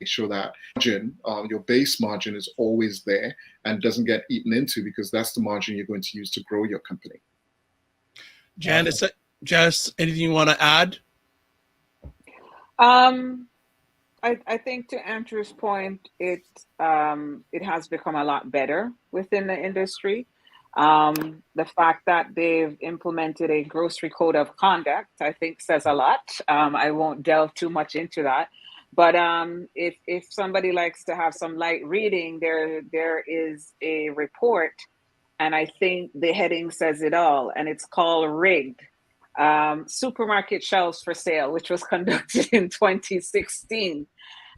sure that margin, your base margin, is always there and doesn't get eaten into, because that's the margin you're going to use to grow your company. Janice, anything you want to add? I think, to Andrew's point, it has become a lot better within the industry. The fact that they've implemented a grocery code of conduct, I think, says a lot. I won't delve too much into that. But if somebody likes to have some light reading, there is a report, and I think the heading says it all, and it's called Rigged: Supermarket Shelves for Sale, which was conducted in 2016.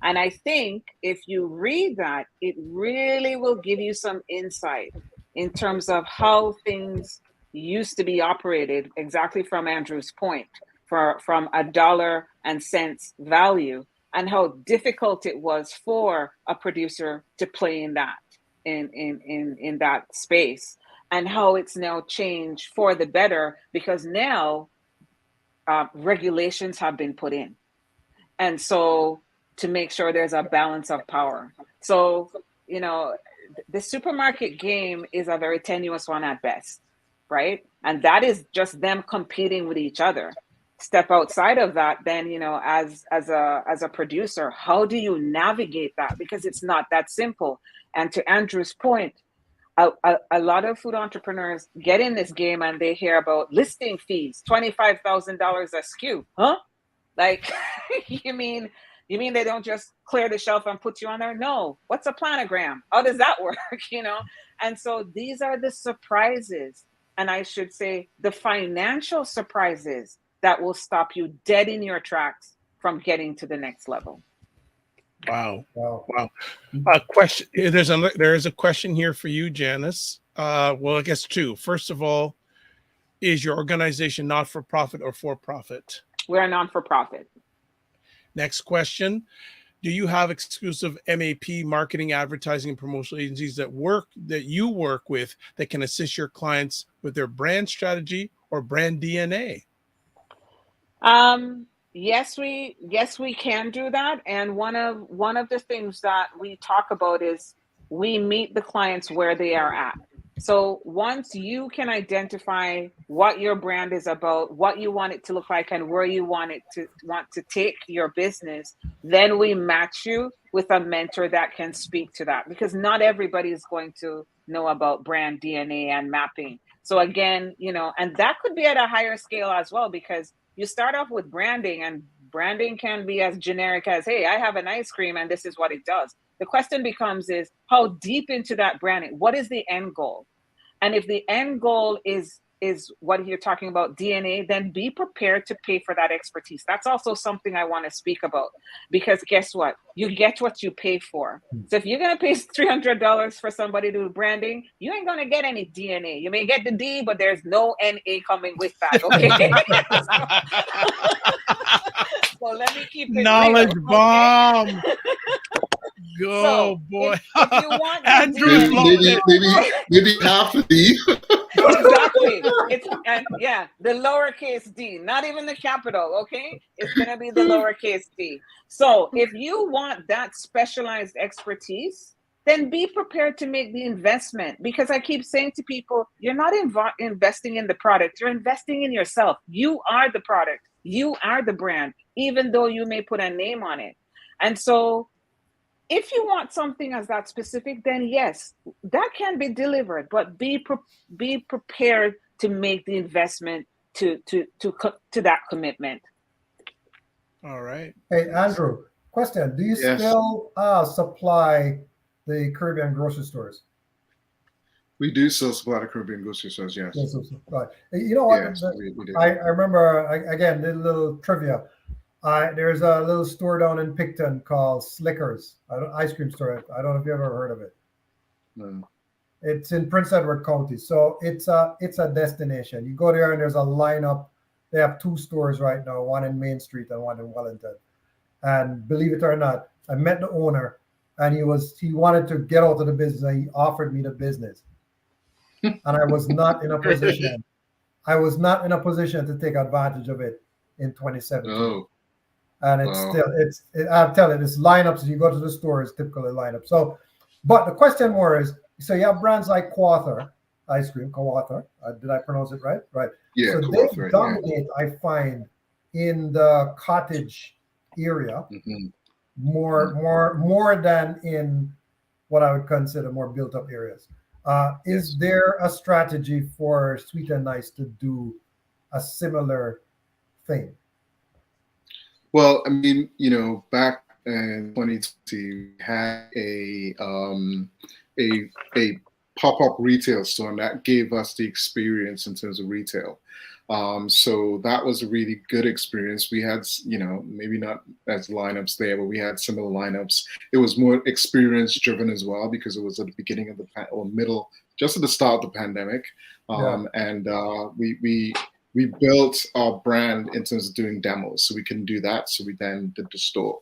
And I think if you read that, it really will give you some insight in terms of how things used to be operated, exactly from Andrew's point, from a dollar and cents value, and how difficult it was for a producer to play in that space, and how it's now changed for the better, because now regulations have been put in, and so to make sure there's a balance of power. So the supermarket game is a very tenuous one at best, right? And that is just them competing with each other. Step outside of that, then as a producer, how do you navigate that? Because it's not that simple. And to Andrew's point, a lot of food entrepreneurs get in this game and they hear about listing fees, $25,000 a SKU, huh? Like, you mean they don't just clear the shelf and put you on there? No. What's a planogram? How does that work? And so these are the surprises, and I should say the financial surprises, that will stop you dead in your tracks from getting to the next level. Wow. Question. There is a question here for you, Janice. Well, I guess two. First of all, is your organization not-for-profit or for-profit? We're a non-for-profit. Next question. Do you have exclusive MAP, marketing, advertising, and promotional agencies that you work with that can assist your clients with their brand strategy or brand DNA? Yes, we can do that. And one of the things that we talk about is we meet the clients where they are at. So once you can identify what your brand is about, what you want it to look like, and where you want to take your business, then we match you with a mentor that can speak to that, because not everybody is going to know about brand DNA and mapping. So again, and that could be at a higher scale as well, because you start off with branding, and branding can be as generic as, hey, I have an ice cream and this is what it does. The question becomes is, how deep into that branding? What is the end goal? And if the end goal is what you're talking about, DNA, then be prepared to pay for that expertise. That's also something I want to speak about, because guess what? You get what you pay for. So if you're going to pay $300 for somebody to do branding, you ain't going to get any DNA. You may get the D, but there's no NA coming with that. Okay. So let me keep it knowledge real, bomb. okay? Go, So, boy. if you want the Andrew's DNA, maybe half of the. Exactly. The lowercase d, not even the capital, okay? It's going to be the lowercase d. So if you want that specialized expertise, then be prepared to make the investment, because I keep saying to people, you're not investing in the product, you're investing in yourself. You are the product. You are the brand, even though you may put a name on it. And so if you want something as that specific, then yes, that can be delivered, but be prepared to make the investment to that commitment. All right. Hey, Andrew, question. Do you Yes. still supply the Caribbean grocery stores? We do sell supply to Caribbean grocery stores, yes. Right. You know what? Yes, we do. I remember, again, a little trivia. There's a little store down in Picton called Slickers, ice cream store. I don't know if you ever heard of it. No. It's in Prince Edward County. So it's a destination. You go there and there's a lineup. They have 2 stores right now, one in Main Street and one in Wellington. And believe it or not, I met the owner and he wanted to get out of the business and he offered me the business. And I was not in a position. I was not in a position to take advantage of it in 2017. Oh. And it's still, I'm telling you, it's lineups. You go to the store, it's typically lineup. So, but the question more is, so you have brands like Quathar ice cream, Quathar. Did I pronounce it right? Right. Yeah. So Quathar, they dominate, I find, in the cottage area more than in what I would consider more built up areas. Is there a strategy for Sweet and Nice to do a similar thing? Well, I mean, back in 2020, we had a pop-up retail store, and that gave us the experience in terms of retail. So that was a really good experience. We had, maybe not as lineups there, but we had similar lineups. It was more experience driven as well because it was at the beginning of just at the start of the pandemic. And we built our brand in terms of doing demos, so we can do that. So we then did the store.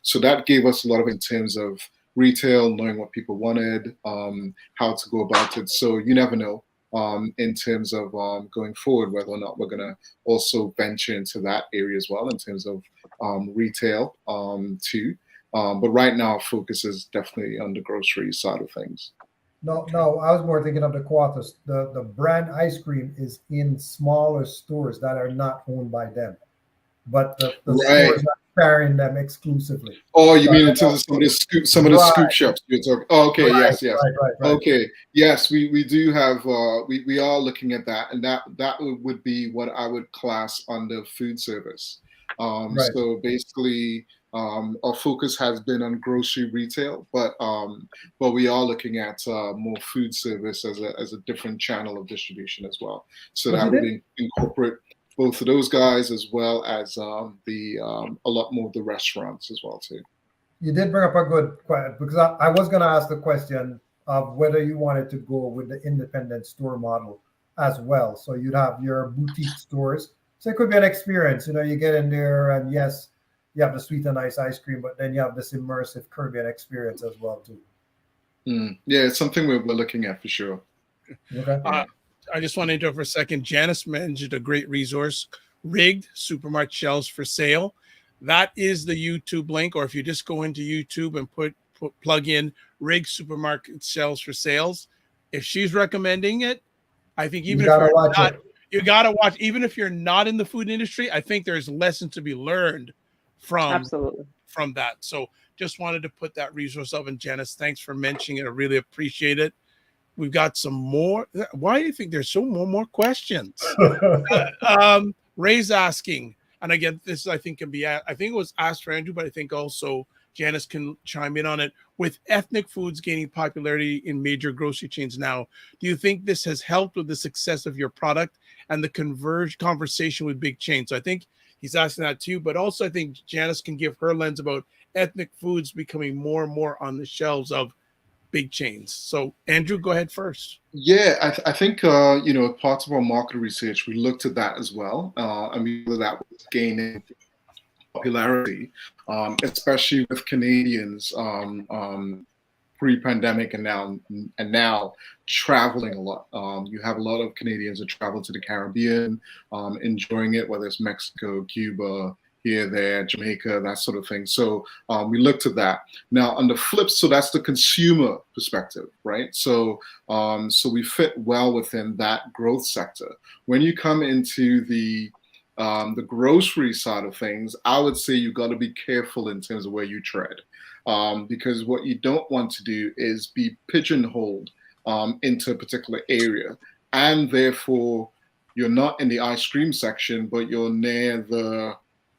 So that gave us a lot of in terms of retail, knowing what people wanted, how to go about it. So you never know in terms of going forward whether or not we're going to also venture into that area as well in terms of retail too. But right now, our focus is definitely on the grocery side of things. No, I was more thinking of the Quathars. The brand ice cream is in smaller stores that are not owned by them, but the stores are carrying them exclusively. Oh, you mean in terms of some of the scoop shops you're talking? Oh, okay, yes. Right. Okay, yes, we do have. We are looking at that, and that would be what I would class under food service. So basically, our focus has been on grocery retail, but we are looking at more food service as a different channel of distribution as well. So that would incorporate both of those guys as well as a lot more of the restaurants as well too. You did bring up a good question because I was going to ask the question of whether you wanted to go with the independent store model as well. So you'd have your boutique stores. So it could be an experience. You get in there and yes, you have the Sweet and Nice ice cream, but then you have this immersive Caribbean experience as well too. Yeah, it's something we're looking at for sure. Okay. I just want to interrupt for a second. Janice mentioned a great resource, Rigged Supermarket Shelves for Sale. That is the YouTube link, or if you just go into YouTube and plug in Rigged Supermarket Shelves for Sales, if she's recommending it, I think even if you're not, you gotta watch. Even if you're not in the food industry, I think there's lessons to be learned from that. So just wanted to put that resource up. And Janice, thanks for mentioning it. I really appreciate it. We've got some more. Why do you think there's so more questions? Ray's asking, and again, this I think can be. I think it was asked for Andrew, but I think also Janice can chime in on it. With ethnic foods gaining popularity in major grocery chains now, do you think this has helped with the success of your product and the conversation with big chains? So I think he's asking that too, but also I think Janice can give her lens about ethnic foods becoming more and more on the shelves of big chains. So Andrew, go ahead first. Yeah, I think part of our market research, we looked at that as well. I mean, that was gaining popularity, especially with Canadians pre-pandemic and now traveling a lot. You have a lot of Canadians that travel to the Caribbean, enjoying it, whether it's Mexico, Cuba, here, there, Jamaica, that sort of thing. So we looked at that. Now on the flip, so that's the consumer perspective, right? So we fit well within that growth sector. When you come into the grocery side of things, I would say you got to be careful in terms of where you tread, because what you don't want to do is be pigeonholed into a particular area, and therefore you're not in the ice cream section, but you're near the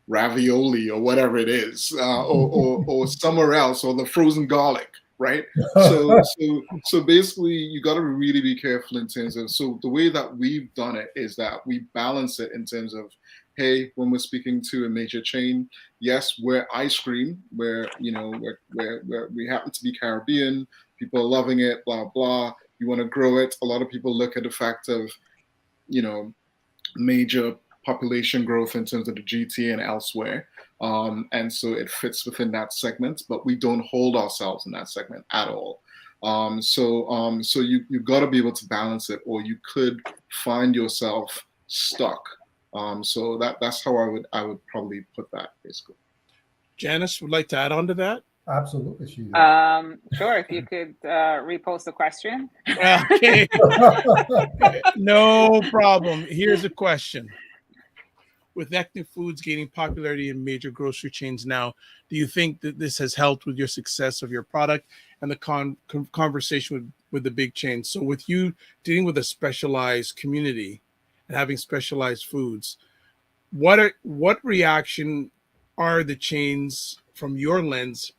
ravioli or whatever it is, or somewhere else, or the frozen garlic, right? So basically, you got to really be careful in terms of. So the way that we've done it is that we balance it in terms of, hey, when we're speaking to a major chain, yes, we're ice cream, where where we happen to be Caribbean, people are loving it, blah blah. You want to grow it. A lot of people look at the fact of, you know, major population growth in terms of the GTA and elsewhere. And so it fits within that segment, but we don't hold ourselves in that segment at all. So you got to be able to balance it, or you could find yourself stuck. So that's how I would probably put that, basically. Janice would like to add on to that. Absolutely, she does. Sure. If you could repost the question. Okay. No problem. Here's a question. With ethnic foods gaining popularity in major grocery chains now, do you think that this has helped with your success of your product and the conversation with the big chains? So with you dealing with a specialized community and having specialized foods, what reaction are the chains from your lens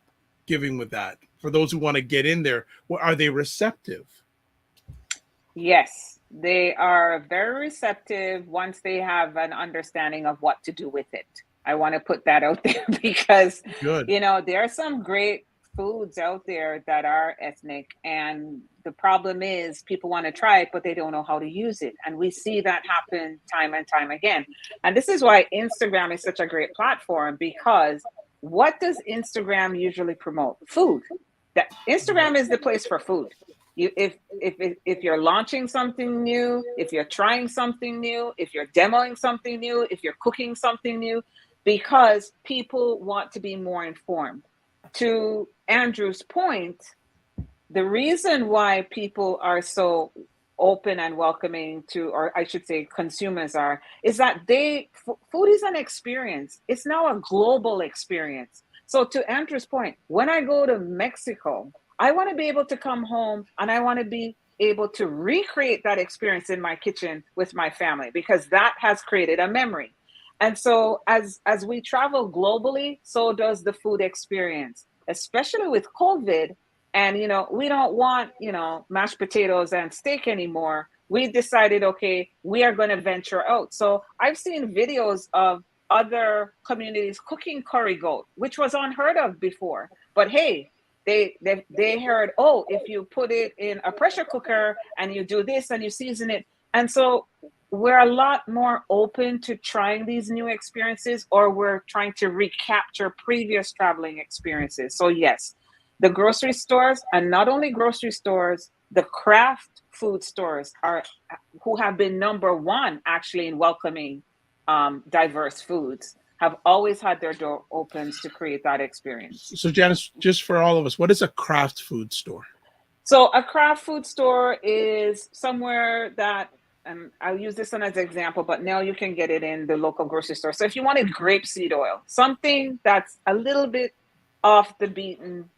giving with that? For those who want to get in there, are they receptive? Yes, they are very receptive once they have an understanding of what to do with it. I want to put that out there because, Good. there are some great foods out there that are ethnic, and the problem is people want to try it, but they don't know how to use it. And we see that happen time and time again. And this is why Instagram is such a great platform, because what does Instagram usually promote? Food. That Instagram is the place for food. If you're launching something new, if you're trying something new, if you're demoing something new, if you're cooking something new, because people want to be more informed. To Andrew's point, the reason why people are so open and welcoming to, or I should say consumers are, is that food is an experience. It's now a global experience. So to Andrew's point, when I go to Mexico, I want to be able to come home and I want to be able to recreate that experience in my kitchen with my family, because that has created a memory. And so as we travel globally, so does the food experience, especially with COVID. And, we don't want, mashed potatoes and steak anymore. We decided, okay, we are going to venture out. So I've seen videos of other communities cooking curry goat, which was unheard of before. But hey, they heard, oh, if you put it in a pressure cooker and you do this and you season it. And so we're a lot more open to trying these new experiences, or we're trying to recapture previous traveling experiences. So yes, the grocery stores, and not only grocery stores, the craft food stores who have been number one actually in welcoming diverse foods, have always had their door opens to create that experience. So Janice, just for all of us, what is a craft food store? So a craft food store is somewhere that, and I'll use this one as an example, but now you can get it in the local grocery store. So if you wanted grapeseed oil, something that's a little bit off the beaten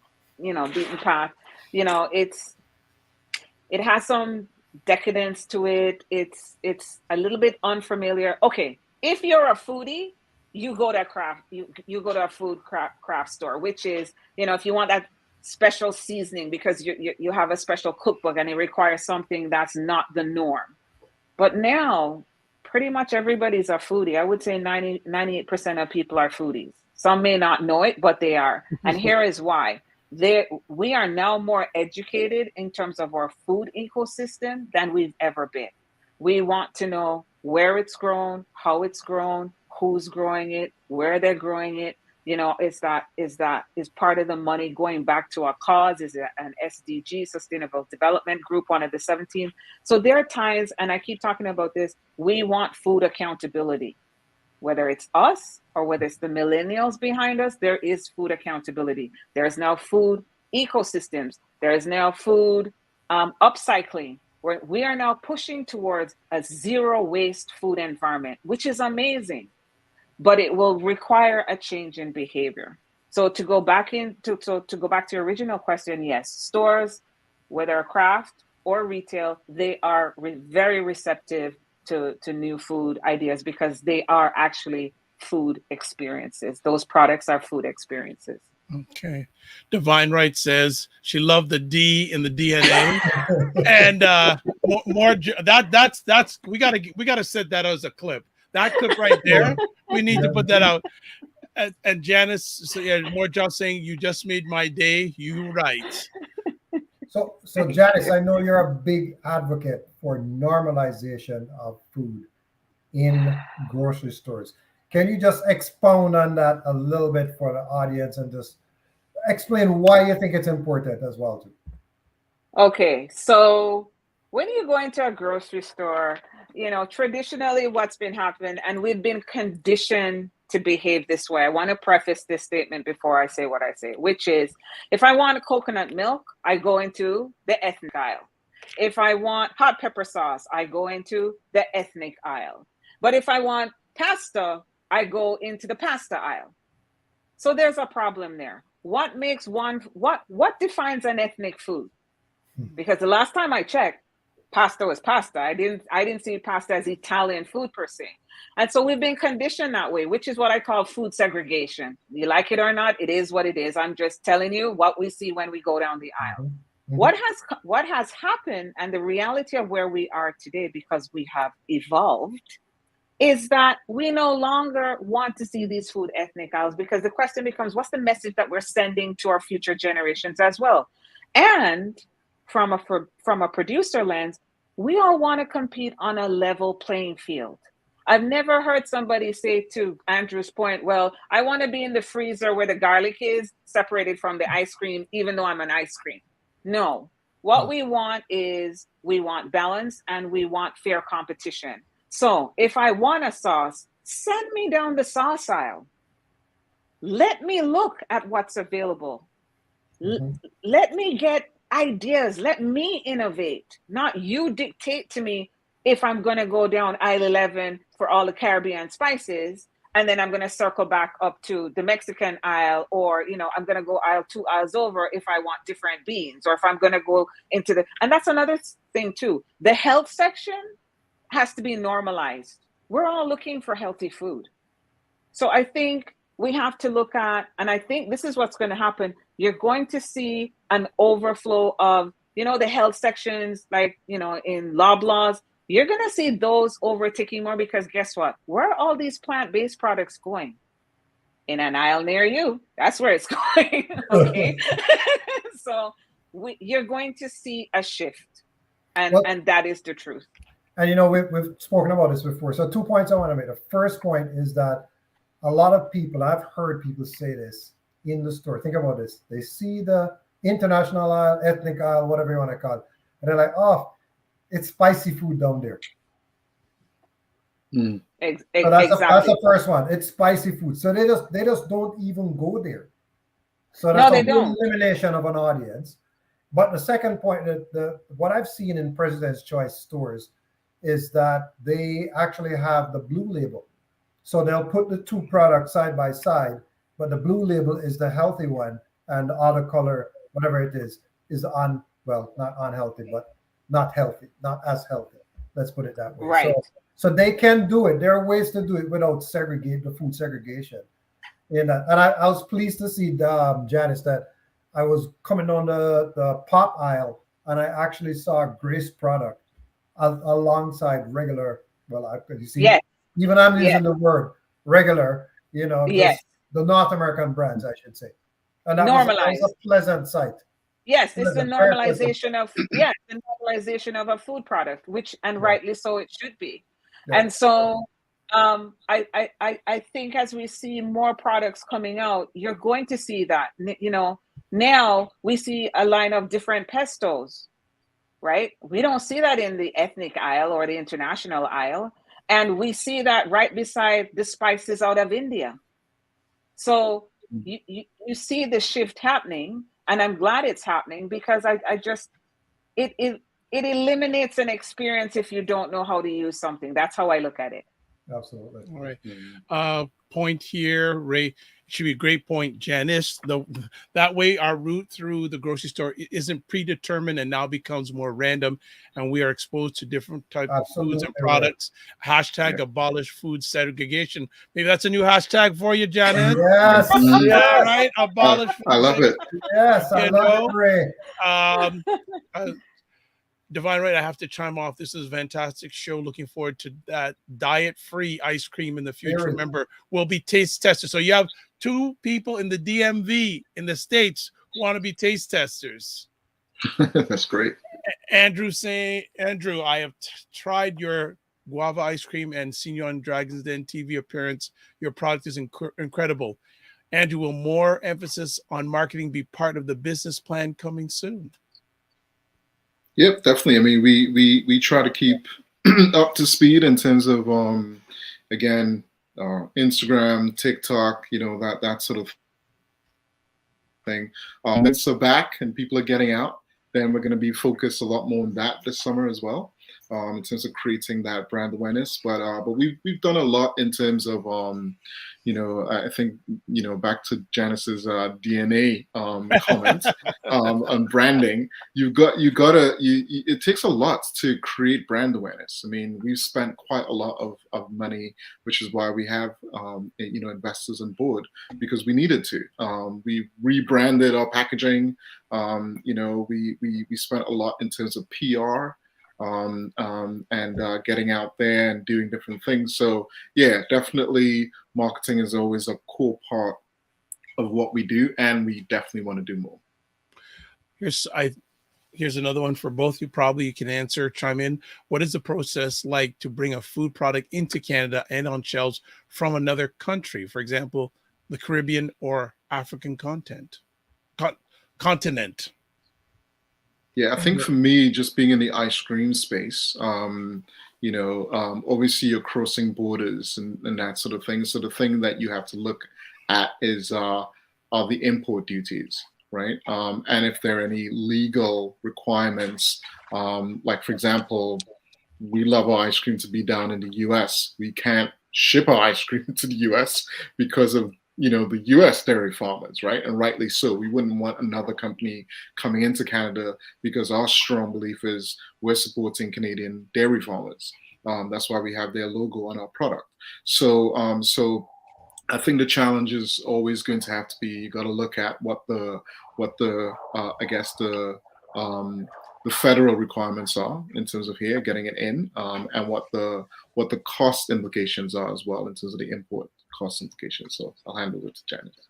path, it has some decadence to it. It's a little bit unfamiliar. Okay, if you're a foodie, you go to you go to a food craft store, which is, if you want that special seasoning because you have a special cookbook and it requires something that's not the norm. But now pretty much everybody's a foodie. I would say 98% of people are foodies. Some may not know it, but they are. And here is why. We are now more educated in terms of our food ecosystem than we've ever been. We want to know where it's grown, how it's grown, who's growing it, where they're growing it. Is part of the money going back to our cause? Is it an SDG, Sustainable Development Group, one of the 17? So there are times, and I keep talking about this, we want food accountability. Whether it's us or whether it's the millennials behind us, there is food accountability. There is now food ecosystems. There is now food upcycling, where we are now pushing towards a zero waste food environment, which is amazing. But it will require a change in behavior. So to go back to your original question, yes, stores, whether craft or retail, they are very receptive to new food ideas because they are actually food experiences. Those products are food experiences. Okay. Divine Right says she loved the D in the DNA. And that's we gotta set that as a clip. That clip right there, we need to put that out. And Janice, so yeah, more just saying, you just made my day. You right. So Janice, I know you're a big advocate for normalization of food in grocery stores. Can you just expound on that a little bit for the audience and just explain why you think it's important as well too? Okay, so when you go into a grocery store, traditionally what's been happening, and we've been conditioned to behave this way. I want to preface this statement before I say what I say, which is if I want coconut milk, I go into the ethnic aisle. If I want hot pepper sauce, I go into the ethnic aisle. But if I want pasta, I go into the pasta aisle. So there's a problem there. What makes what defines an ethnic food? Because the last time I checked, pasta was pasta. I didn't see pasta as Italian food per se. And so we've been conditioned that way, which is what I call food segregation. You like it or not, it is what it is. I'm just telling you what we see when we go down the aisle. What has happened, and the reality of where we are today, because we have evolved, is that we no longer want to see these food ethnic aisles, because the question becomes, what's the message that we're sending to our future generations as well? And from a producer lens, we all want to compete on a level playing field. I've never heard somebody say, to Andrew's point, well, I want to be in the freezer where the garlic is separated from the ice cream, even though I'm an ice cream. No, what we want is, we want balance and we want fair competition. So if I want a sauce, send me down the sauce aisle. Let me look at what's available. Let me get ideas. Let me innovate, not you dictate to me if I'm going to go down aisle 11 for all the Caribbean spices, and then I'm going to circle back up to the Mexican aisle, or, I'm going to go aisle 2 aisles over if I want different beans, or if I'm going to go into and that's another thing too. The health section has to be normalized. We're all looking for healthy food. So I think we have to look at, and I think this is what's going to happen. You're going to see an overflow of, the health sections, like, in Loblaws. You're going to see those overtaking more, because guess what? Where are all these plant-based products going? In an aisle near you. That's where it's going. Okay. So you're going to see a shift, and that is the truth. And we've spoken about this before. So 2 points I want to make. The first point is that a lot of people, I've heard people say this in the store. Think about this. They see the international aisle, ethnic aisle, whatever you want to call it, and they're like, oh, it's spicy food down there. So that's the first one. It's spicy food. So they just don't even go there. So that's a elimination of an audience. But the second point, what I've seen in President's Choice stores is that they actually have the blue label. So they'll put the two products side by side, but the blue label is the healthy one, and the other color, whatever it is not unhealthy, but not healthy, not as healthy. Let's put it that way. Right. So they can do it. There are ways to do it without the food segregation. And I was pleased to see, Janice, that I was coming on the pop aisle, and I actually saw a Grace product alongside regular. Well, you see, yes. Even I'm using the word regular, yes. The North American brands, I should say. And that normalized. was a pleasant sight. Yes, it's the normalization of a food product, which, and rightly so, it should be. Yeah. And so I think as we see more products coming out, you're going to see that, now we see a line of different pestos, right? We don't see that in the ethnic aisle or the international aisle. And we see that right beside the spices out of India. So you see the shift happening, and I'm glad it's happening, because it eliminates an experience if you don't know how to use something. That's how I look at it. Absolutely. All right. Point here, Ray. Should be a great point, Janice. That way our route through the grocery store isn't predetermined and now becomes more random, and we are exposed to different types of foods Absolutely and right. products. Hashtag abolish food segregation. Maybe that's a new hashtag for you, Janice. Yes, Mhm. Yeah, yes, right. Abolish food I love it. yes. I You love know? it, Ray. Um, Divine Right, I have to chime off. This is a fantastic show. Looking forward to that diet-free ice cream in the future. Very. Remember, we'll be taste testers. So you have two people in the DMV in the States who want to be taste testers. That's great. Andrew, I have tried your guava ice cream and seen you on Dragon's Den TV appearance. Your product is incredible. Andrew, will more emphasis on marketing be part of the business plan coming soon? Yep, definitely. I mean, we try to keep up to speed in terms of again, Instagram, TikTok, that sort of thing. It's back and people are getting out. Then we're going to be focused a lot more on that this summer as well, in terms of creating that brand awareness. But we've done a lot in terms of I think back to Janice's DNA comment on branding. It takes a lot to create brand awareness. I mean, we've spent quite a lot of money, which is why we have investors on board, because we needed to. We rebranded our packaging. We spent a lot in terms of PR. And getting out there and doing different things. So yeah, definitely marketing is always a core part of what we do, and we definitely want to do more. Here's another one for both of you. Probably you can answer, chime in. What is the process like to bring a food product into Canada and on shelves from another country? For example, the Caribbean or African continent. Yeah, I think for me, just being in the ice cream space, obviously you're crossing borders and that sort of thing. So the thing that you have to look at is are the import duties, right? And if there are any legal requirements, like for example, we love our ice cream to be down in the US. We can't ship our ice cream to the US because of the US dairy farmers, right? And rightly so. We wouldn't want another company coming into Canada, because our strong belief is we're supporting Canadian dairy farmers. That's why we have their logo on our product. So I think the challenge is always going to have to be, you got to look at what the federal requirements are in terms of here getting it in, and what the cost implications are as well in terms of the import cost implications. So I'll hand over to Janice.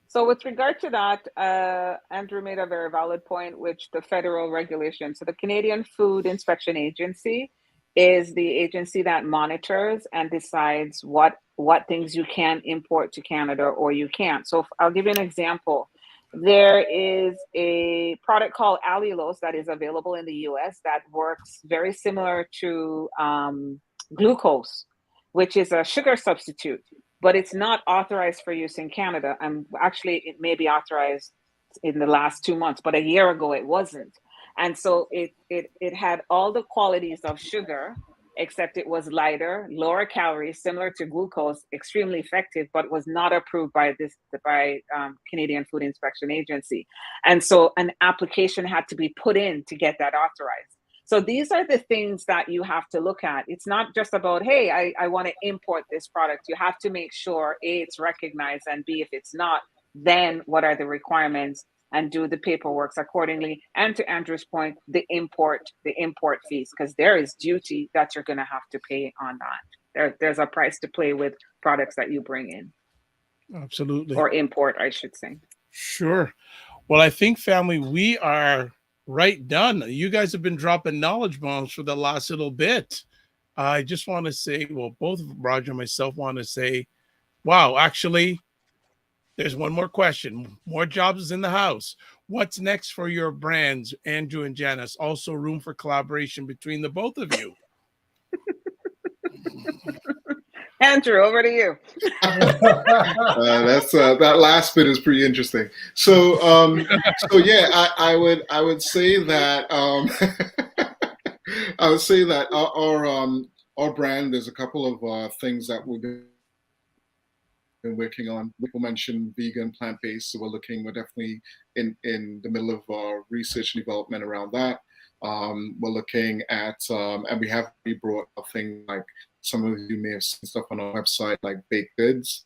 So with regard to that, Andrew made a very valid point, which the federal regulation. So the Canadian Food Inspection Agency is the agency that monitors and decides what things you can import to Canada or you can't. So I'll give you an example. There is a product called allulose that is available in the US that works very similar to glucose, which is a sugar substitute, but it's not authorized for use in Canada. And actually, it may be authorized in the last 2 months, but a year ago it wasn't. And so it had all the qualities of sugar, except it was lighter, lower calories, similar to glucose, extremely effective, but was not approved by Canadian Food Inspection Agency. And so an application had to be put in to get that authorized. So these are the things that you have to look at. It's not just about, hey, I want to import this product. You have to make sure, A, it's recognized, and B, if it's not, then what are the requirements, and do the paperwork accordingly. And to Andrew's point, the import fees, because there is duty that you're going to have to pay on that. There's a price to play with products that you bring in. Absolutely. Or import, I should say. Sure. Well, I think, family, we are right done. You guys have been dropping knowledge bombs for the last little bit. I just want to say, well, both Roger and myself want to say, wow, actually, there's one more question. More jobs in the house. What's next for your brands, Andrew and Janice? Also room for collaboration between the both of you. Andrew, over to you. That last bit is pretty interesting. So yeah, I would say that I would say that our brand, there's a couple of things that we've been working on. People mentioned vegan, plant-based, so we're definitely in the middle of research and development around that. We're looking at, and we have already brought up things like, some of you may have seen stuff on our website like baked goods.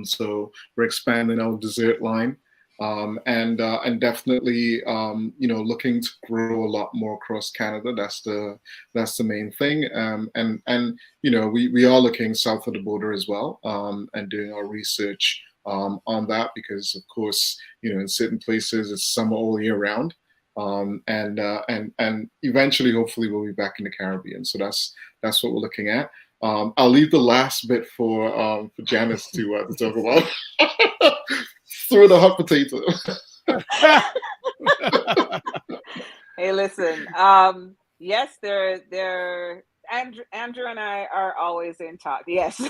So we're expanding our dessert line, and definitely looking to grow a lot more across Canada. That's the main thing. And we are looking south of the border as well, and doing our research on that, because of course in certain places it's summer all year round. And eventually, hopefully, we'll be back in the Caribbean. So that's what we're looking at. I'll leave the last bit for Janice to talk about. Throw the hot potato. Hey, listen. Yes, Andrew and I are always in talk. Yes.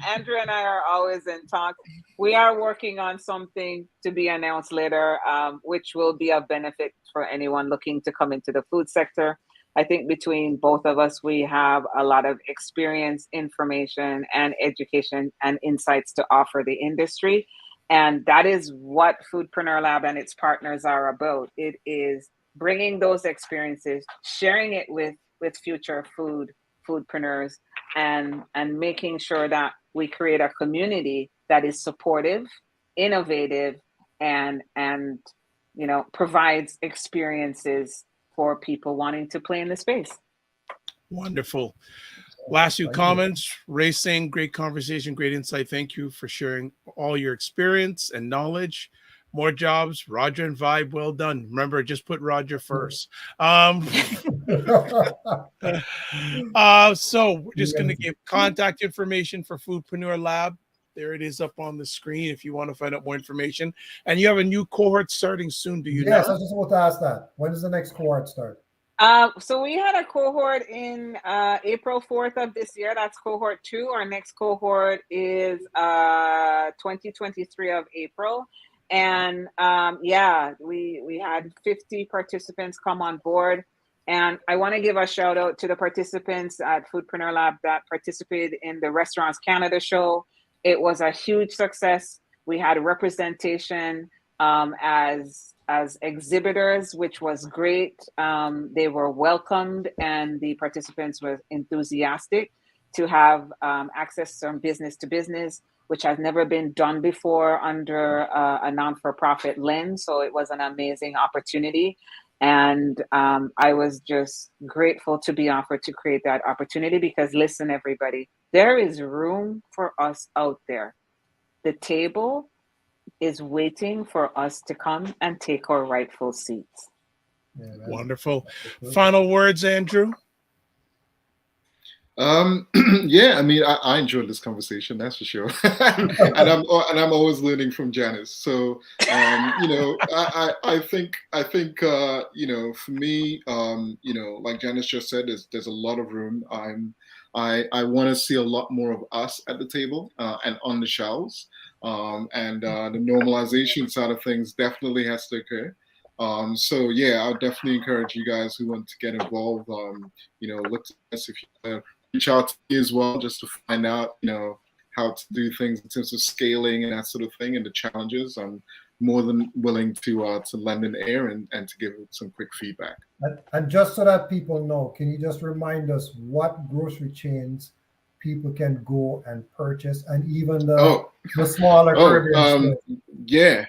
Andrew and I are always in talk. We are working on something to be announced later, which will be of benefit for anyone looking to come into the food sector. I think between both of us, we have a lot of experience, information, and education and insights to offer the industry. And that is what Foodpreneur Lab and its partners are about. It is bringing those experiences, sharing it with future foodpreneurs, and making sure that we create a community that is supportive, innovative, and provides experiences for people wanting to play in the space. Wonderful. Last few comments. Ray saying, great conversation, great insight. Thank you for sharing all your experience and knowledge. More jobs, Roger and Vibe, well done. Remember, just put Roger first. So we're just going to give contact information for Foodpreneur Lab. There it is up on the screen if you want to find out more information. And you have a new cohort starting soon, do you know? Yes, I just want to ask that. When does the next cohort start? So we had a cohort in April 4th of this year. That's cohort 2. Our next cohort is 2023 of April. And we had 50 participants come on board. And I want to give a shout out to the participants at Foodpreneur Lab that participated in the Restaurants Canada show. It was a huge success. We had representation as exhibitors, which was great. They were welcomed, and the participants were enthusiastic to have access from business to business, which has never been done before under a non-for-profit lens. So it was an amazing opportunity. And I was just grateful to be offered to create that opportunity, because listen, everybody, there is room for us out there. The table is waiting for us to come and take our rightful seats. Yeah, wonderful. Final words, Andrew? Yeah, I mean, I enjoyed this conversation, that's for sure. and I'm always learning from Janice. So, I think, for me, like Janice just said, there's a lot of room. I want to see a lot more of us at the table and on the shelves. And the normalization side of things definitely has to occur. So yeah, I'll definitely encourage you guys who want to get involved. Look to us if you reach out to me as well, just to find out, how to do things in terms of scaling and that sort of thing, and the challenges. I'm more than willing to lend an ear and to give some quick feedback. And just so that people know, can you just remind us what grocery chains people can go and purchase, and even the smaller Caribbean stores?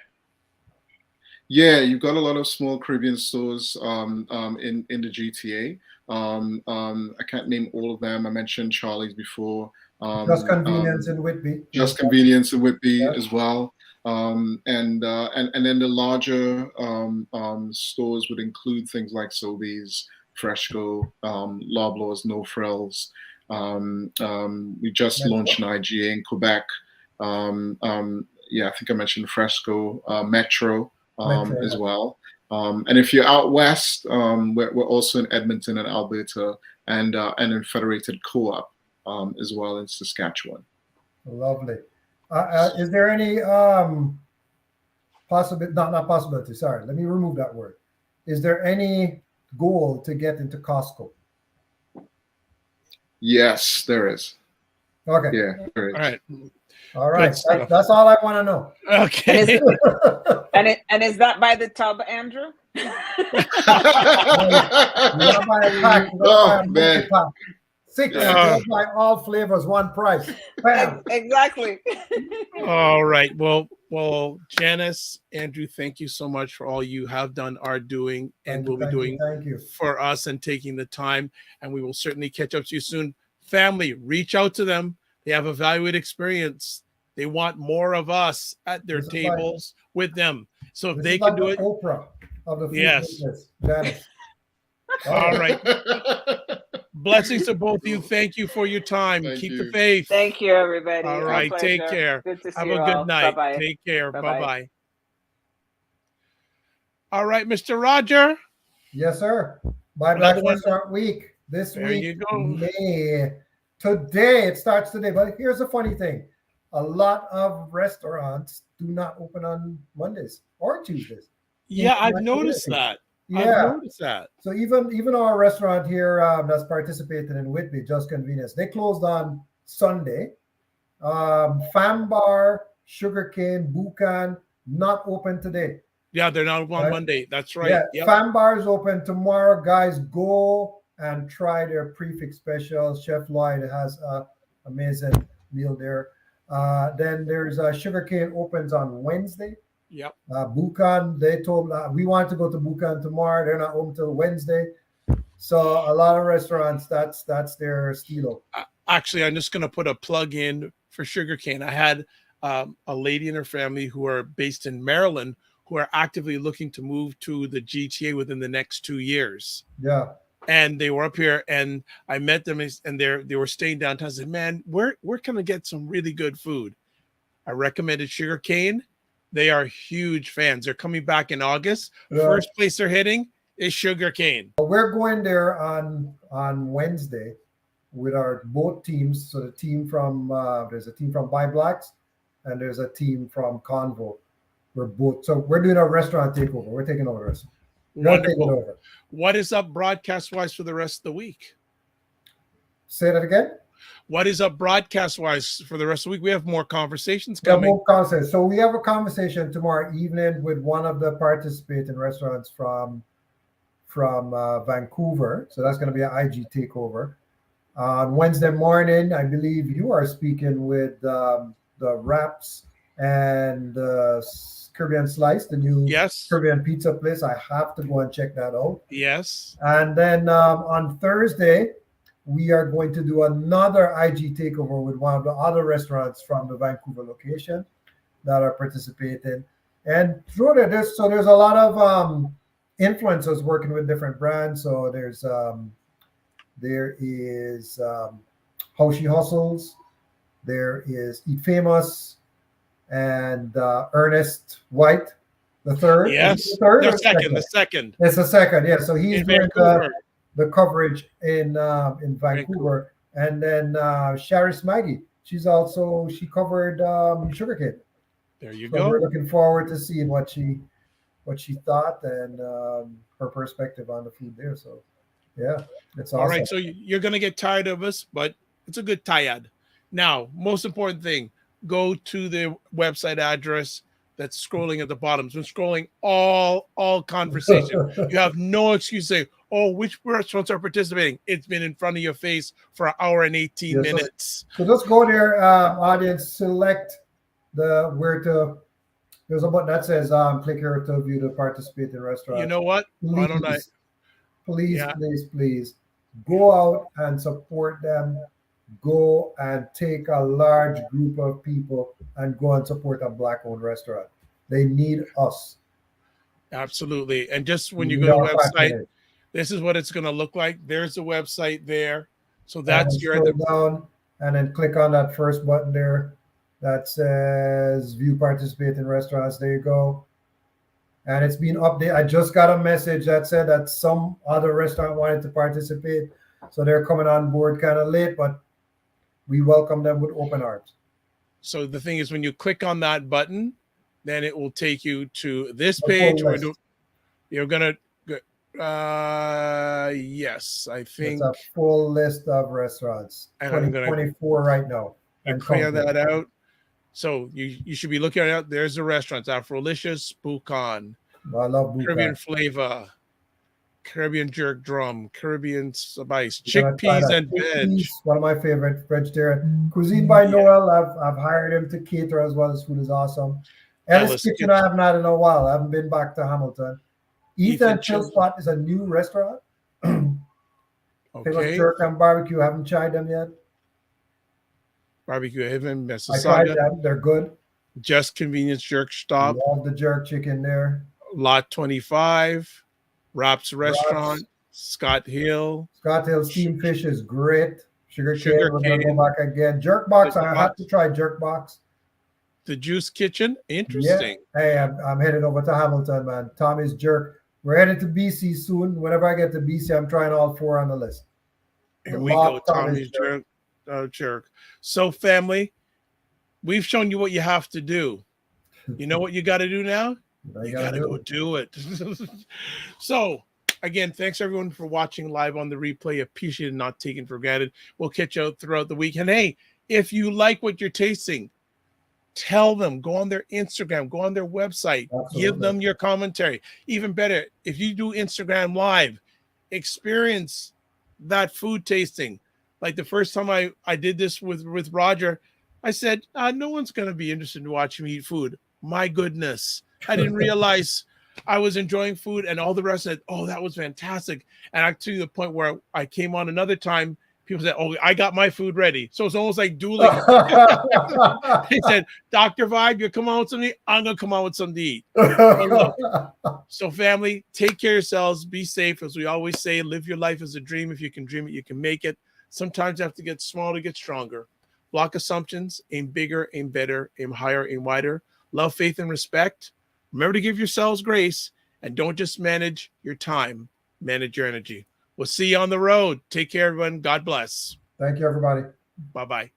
Yeah, you've got a lot of small Caribbean stores in the GTA. I can't name all of them. I mentioned Charlie's before. Just Convenience in Whitby. Just Convenience in Whitby as well. And then the larger stores would include things like Sobeys, Fresco, Loblaws, No Frills. We just launched an IGA in Quebec. I think I mentioned Fresco, Metro. As well. And if you're out west, we're also in Edmonton and Alberta, and in Federated Co-op as well in Saskatchewan. Lovely. Is there any possibility? Sorry, let me remove that word. Is there any goal to get into Costco? Yes, there is. Okay. Yeah, there is. All right. All right. Good stuff. That's all I want to know. Okay. And is that by the tub, Andrew? You're gonna buy a pack. You're gonna buy a multi-pack. 6, you're gonna buy all flavors, one price. Bam. Exactly. All right. Well, Janice, Andrew, thank you so much for all you have done, are doing, and will be doing Thank you. for us, and taking the time. And we will certainly catch up to you soon. Family, reach out to them. They have a valued experience. They want more of us at their tables with them. So if they can do it, Oprah of the food yes. business, Janice. All right. Blessings to both of you. Thank you for your time. Keep the faith. Thank you, everybody. All right. Take care. Good to see Have you a good all. night. Bye-bye. Take care. Bye-bye. Bye-bye. All right, Mr. Roger. Yes, sir. Buy Black Restaurant Week. This week, May. Today, it starts today. But here's the funny thing. A lot of restaurants do not open on Mondays or Tuesdays. Yeah, I've noticed that. Yeah. I've noticed that. So even our restaurant here that's participated in Whitby, Just Convenience, they closed on Sunday. Fam Bar, Sugarcane, Buchan, not open today. Yeah, they're not on Monday. That's right. Yeah, yep. Fam Bar is open tomorrow. Guys, go and try their prefix specials. Chef Lloyd has an amazing meal there. Then there's Sugarcane opens on Wednesday. Yep. Buchan, they told we want to go to Buchan tomorrow. They're not open till Wednesday. So a lot of restaurants, that's their stilo. Actually, I'm just going to put a plug in for Sugarcane. I had a lady and her family who are based in Maryland who are actively looking to move to the GTA within the next 2 years. Yeah. And they were up here, and I met them, and they were staying downtown. I said, man, where can I get some really good food? I recommended Sugarcane. They are huge fans. They're coming back in August. Yeah. First place they're hitting is Sugarcane. We're going there on Wednesday with our both teams. So the team from there's a team from Buy Blacks and there's a team from Convo. We're doing a restaurant takeover. We're taking over the restaurant. Wonderful. What is up broadcast wise for the rest of the week? Say that again. What is up broadcast wise for the rest of the week? We have more conversations coming. More conversations. So we have a conversation tomorrow evening with one of the participating restaurants from Vancouver. So that's going to be an IG takeover. On Wednesday morning, I believe you are speaking with the Wraps and Caribbean Slice, the new Caribbean pizza place. I have to go and check that out. Yes. And then on Thursday, we are going to do another IG takeover with one of the other restaurants from the Vancouver location that are participating. And through there's a lot of influencers working with different brands. So there is How She Hustles, there is Eat Famous, and Ernest White, the third. Yes, the third the second. It's the second, yeah. So he's doing the coverage in Vancouver. And then Sharis Maggie, she covered Sugarcane. There you go. We're looking forward to seeing what she thought and her perspective on the food there. So yeah, it's awesome. All right, so you're gonna get tired of us, but it's a good tired. Now, most important thing, go to the website address that's scrolling at the bottom. It's been scrolling all conversation. You have no excuse to say, oh, which restaurants are participating? It's been in front of your face for an hour and 18 minutes. So just go there, audience, select there's a button that says click here to view the participating restaurant. You know what? Why don't I? Please go out and support them. Go and take a large group of people and go and support a Black-owned restaurant. They need us. Absolutely. And just when you go to the website, this is what it's going to look like. There's the website there. So that's scroll down and then click on that first button there that says view participating restaurants. There you go. And it's been updated. I just got a message that said that some other restaurant wanted to participate. So they're coming on board kind of late, but we welcome them with open arms. So the thing is, when you click on that button, then it will take you to this page where you're going to, Yes, I It's think a full list of restaurants. and I'm gonna 2024 right now. And clear counting. that out. So you should be looking at there's the restaurants: Afrolicious, Bukan, I love Caribbean Buka. Flavor, Caribbean Jerk Drum, Caribbean Spice, You're gonna try Chickpeas that. and Veg. Chickpeas, one of my favorite vegetarian. Cuisine by Yeah. Noel. I've hired him to cater as well. His food is awesome. Ellis Ellis Kitchen, I haven't had in a while. I haven't been back to Hamilton. Ethan Ethan Chill Chill. Spot is a new restaurant. Famous Okay, jerk and barbecue. Haven't tried them yet. Barbecue Haven, I tried Mississauga, them. They're good. Just Convenience Jerk Stop, Love the jerk chicken there. Lot 25, Raps Restaurant, Raps. Scott Hill, Scott Hill steamed fish is great. Sugar cane. Sugar We're gonna cane. go back again. Jerk box. The I box. have to try jerk box. The Juice Kitchen. Interesting. Yeah. Hey, I'm headed over to Hamilton, man. Tommy's Jerk. We're headed to BC soon. Whenever I get to BC, I'm trying all 4 on the list. Here we go, Tommy's Jerk. Jerk. So, family, we've shown you what you have to do. You know what you got to do now? You got to go do it. So, again, thanks everyone for watching live on the replay. Appreciate it, not taken for granted. We'll catch you out throughout the week. And hey, if you like what you're tasting, tell them, go on their Instagram, go on their website, give them your commentary. Even better, if you do Instagram live, experience that food tasting. Like the first time I did this with Roger, I said, no one's going to be interested in watching me eat food. My goodness. I didn't realize I was enjoying food, and all the rest said, oh, that was fantastic. And I to the point where I came on another time, people said, oh, I got my food ready. So it's almost like dueling. He said, Dr. Vibe, you come on with something, I'm going to come on with something to eat. So family, take care of yourselves. Be safe. As we always say, live your life as a dream. If you can dream it, you can make it. Sometimes you have to get small to get stronger. Block assumptions, aim bigger, aim better, aim higher, aim wider. Love, faith, and respect. Remember to give yourselves grace, and don't just manage your time, manage your energy. We'll see you on the road. Take care, everyone. God bless. Thank you, everybody. Bye-bye.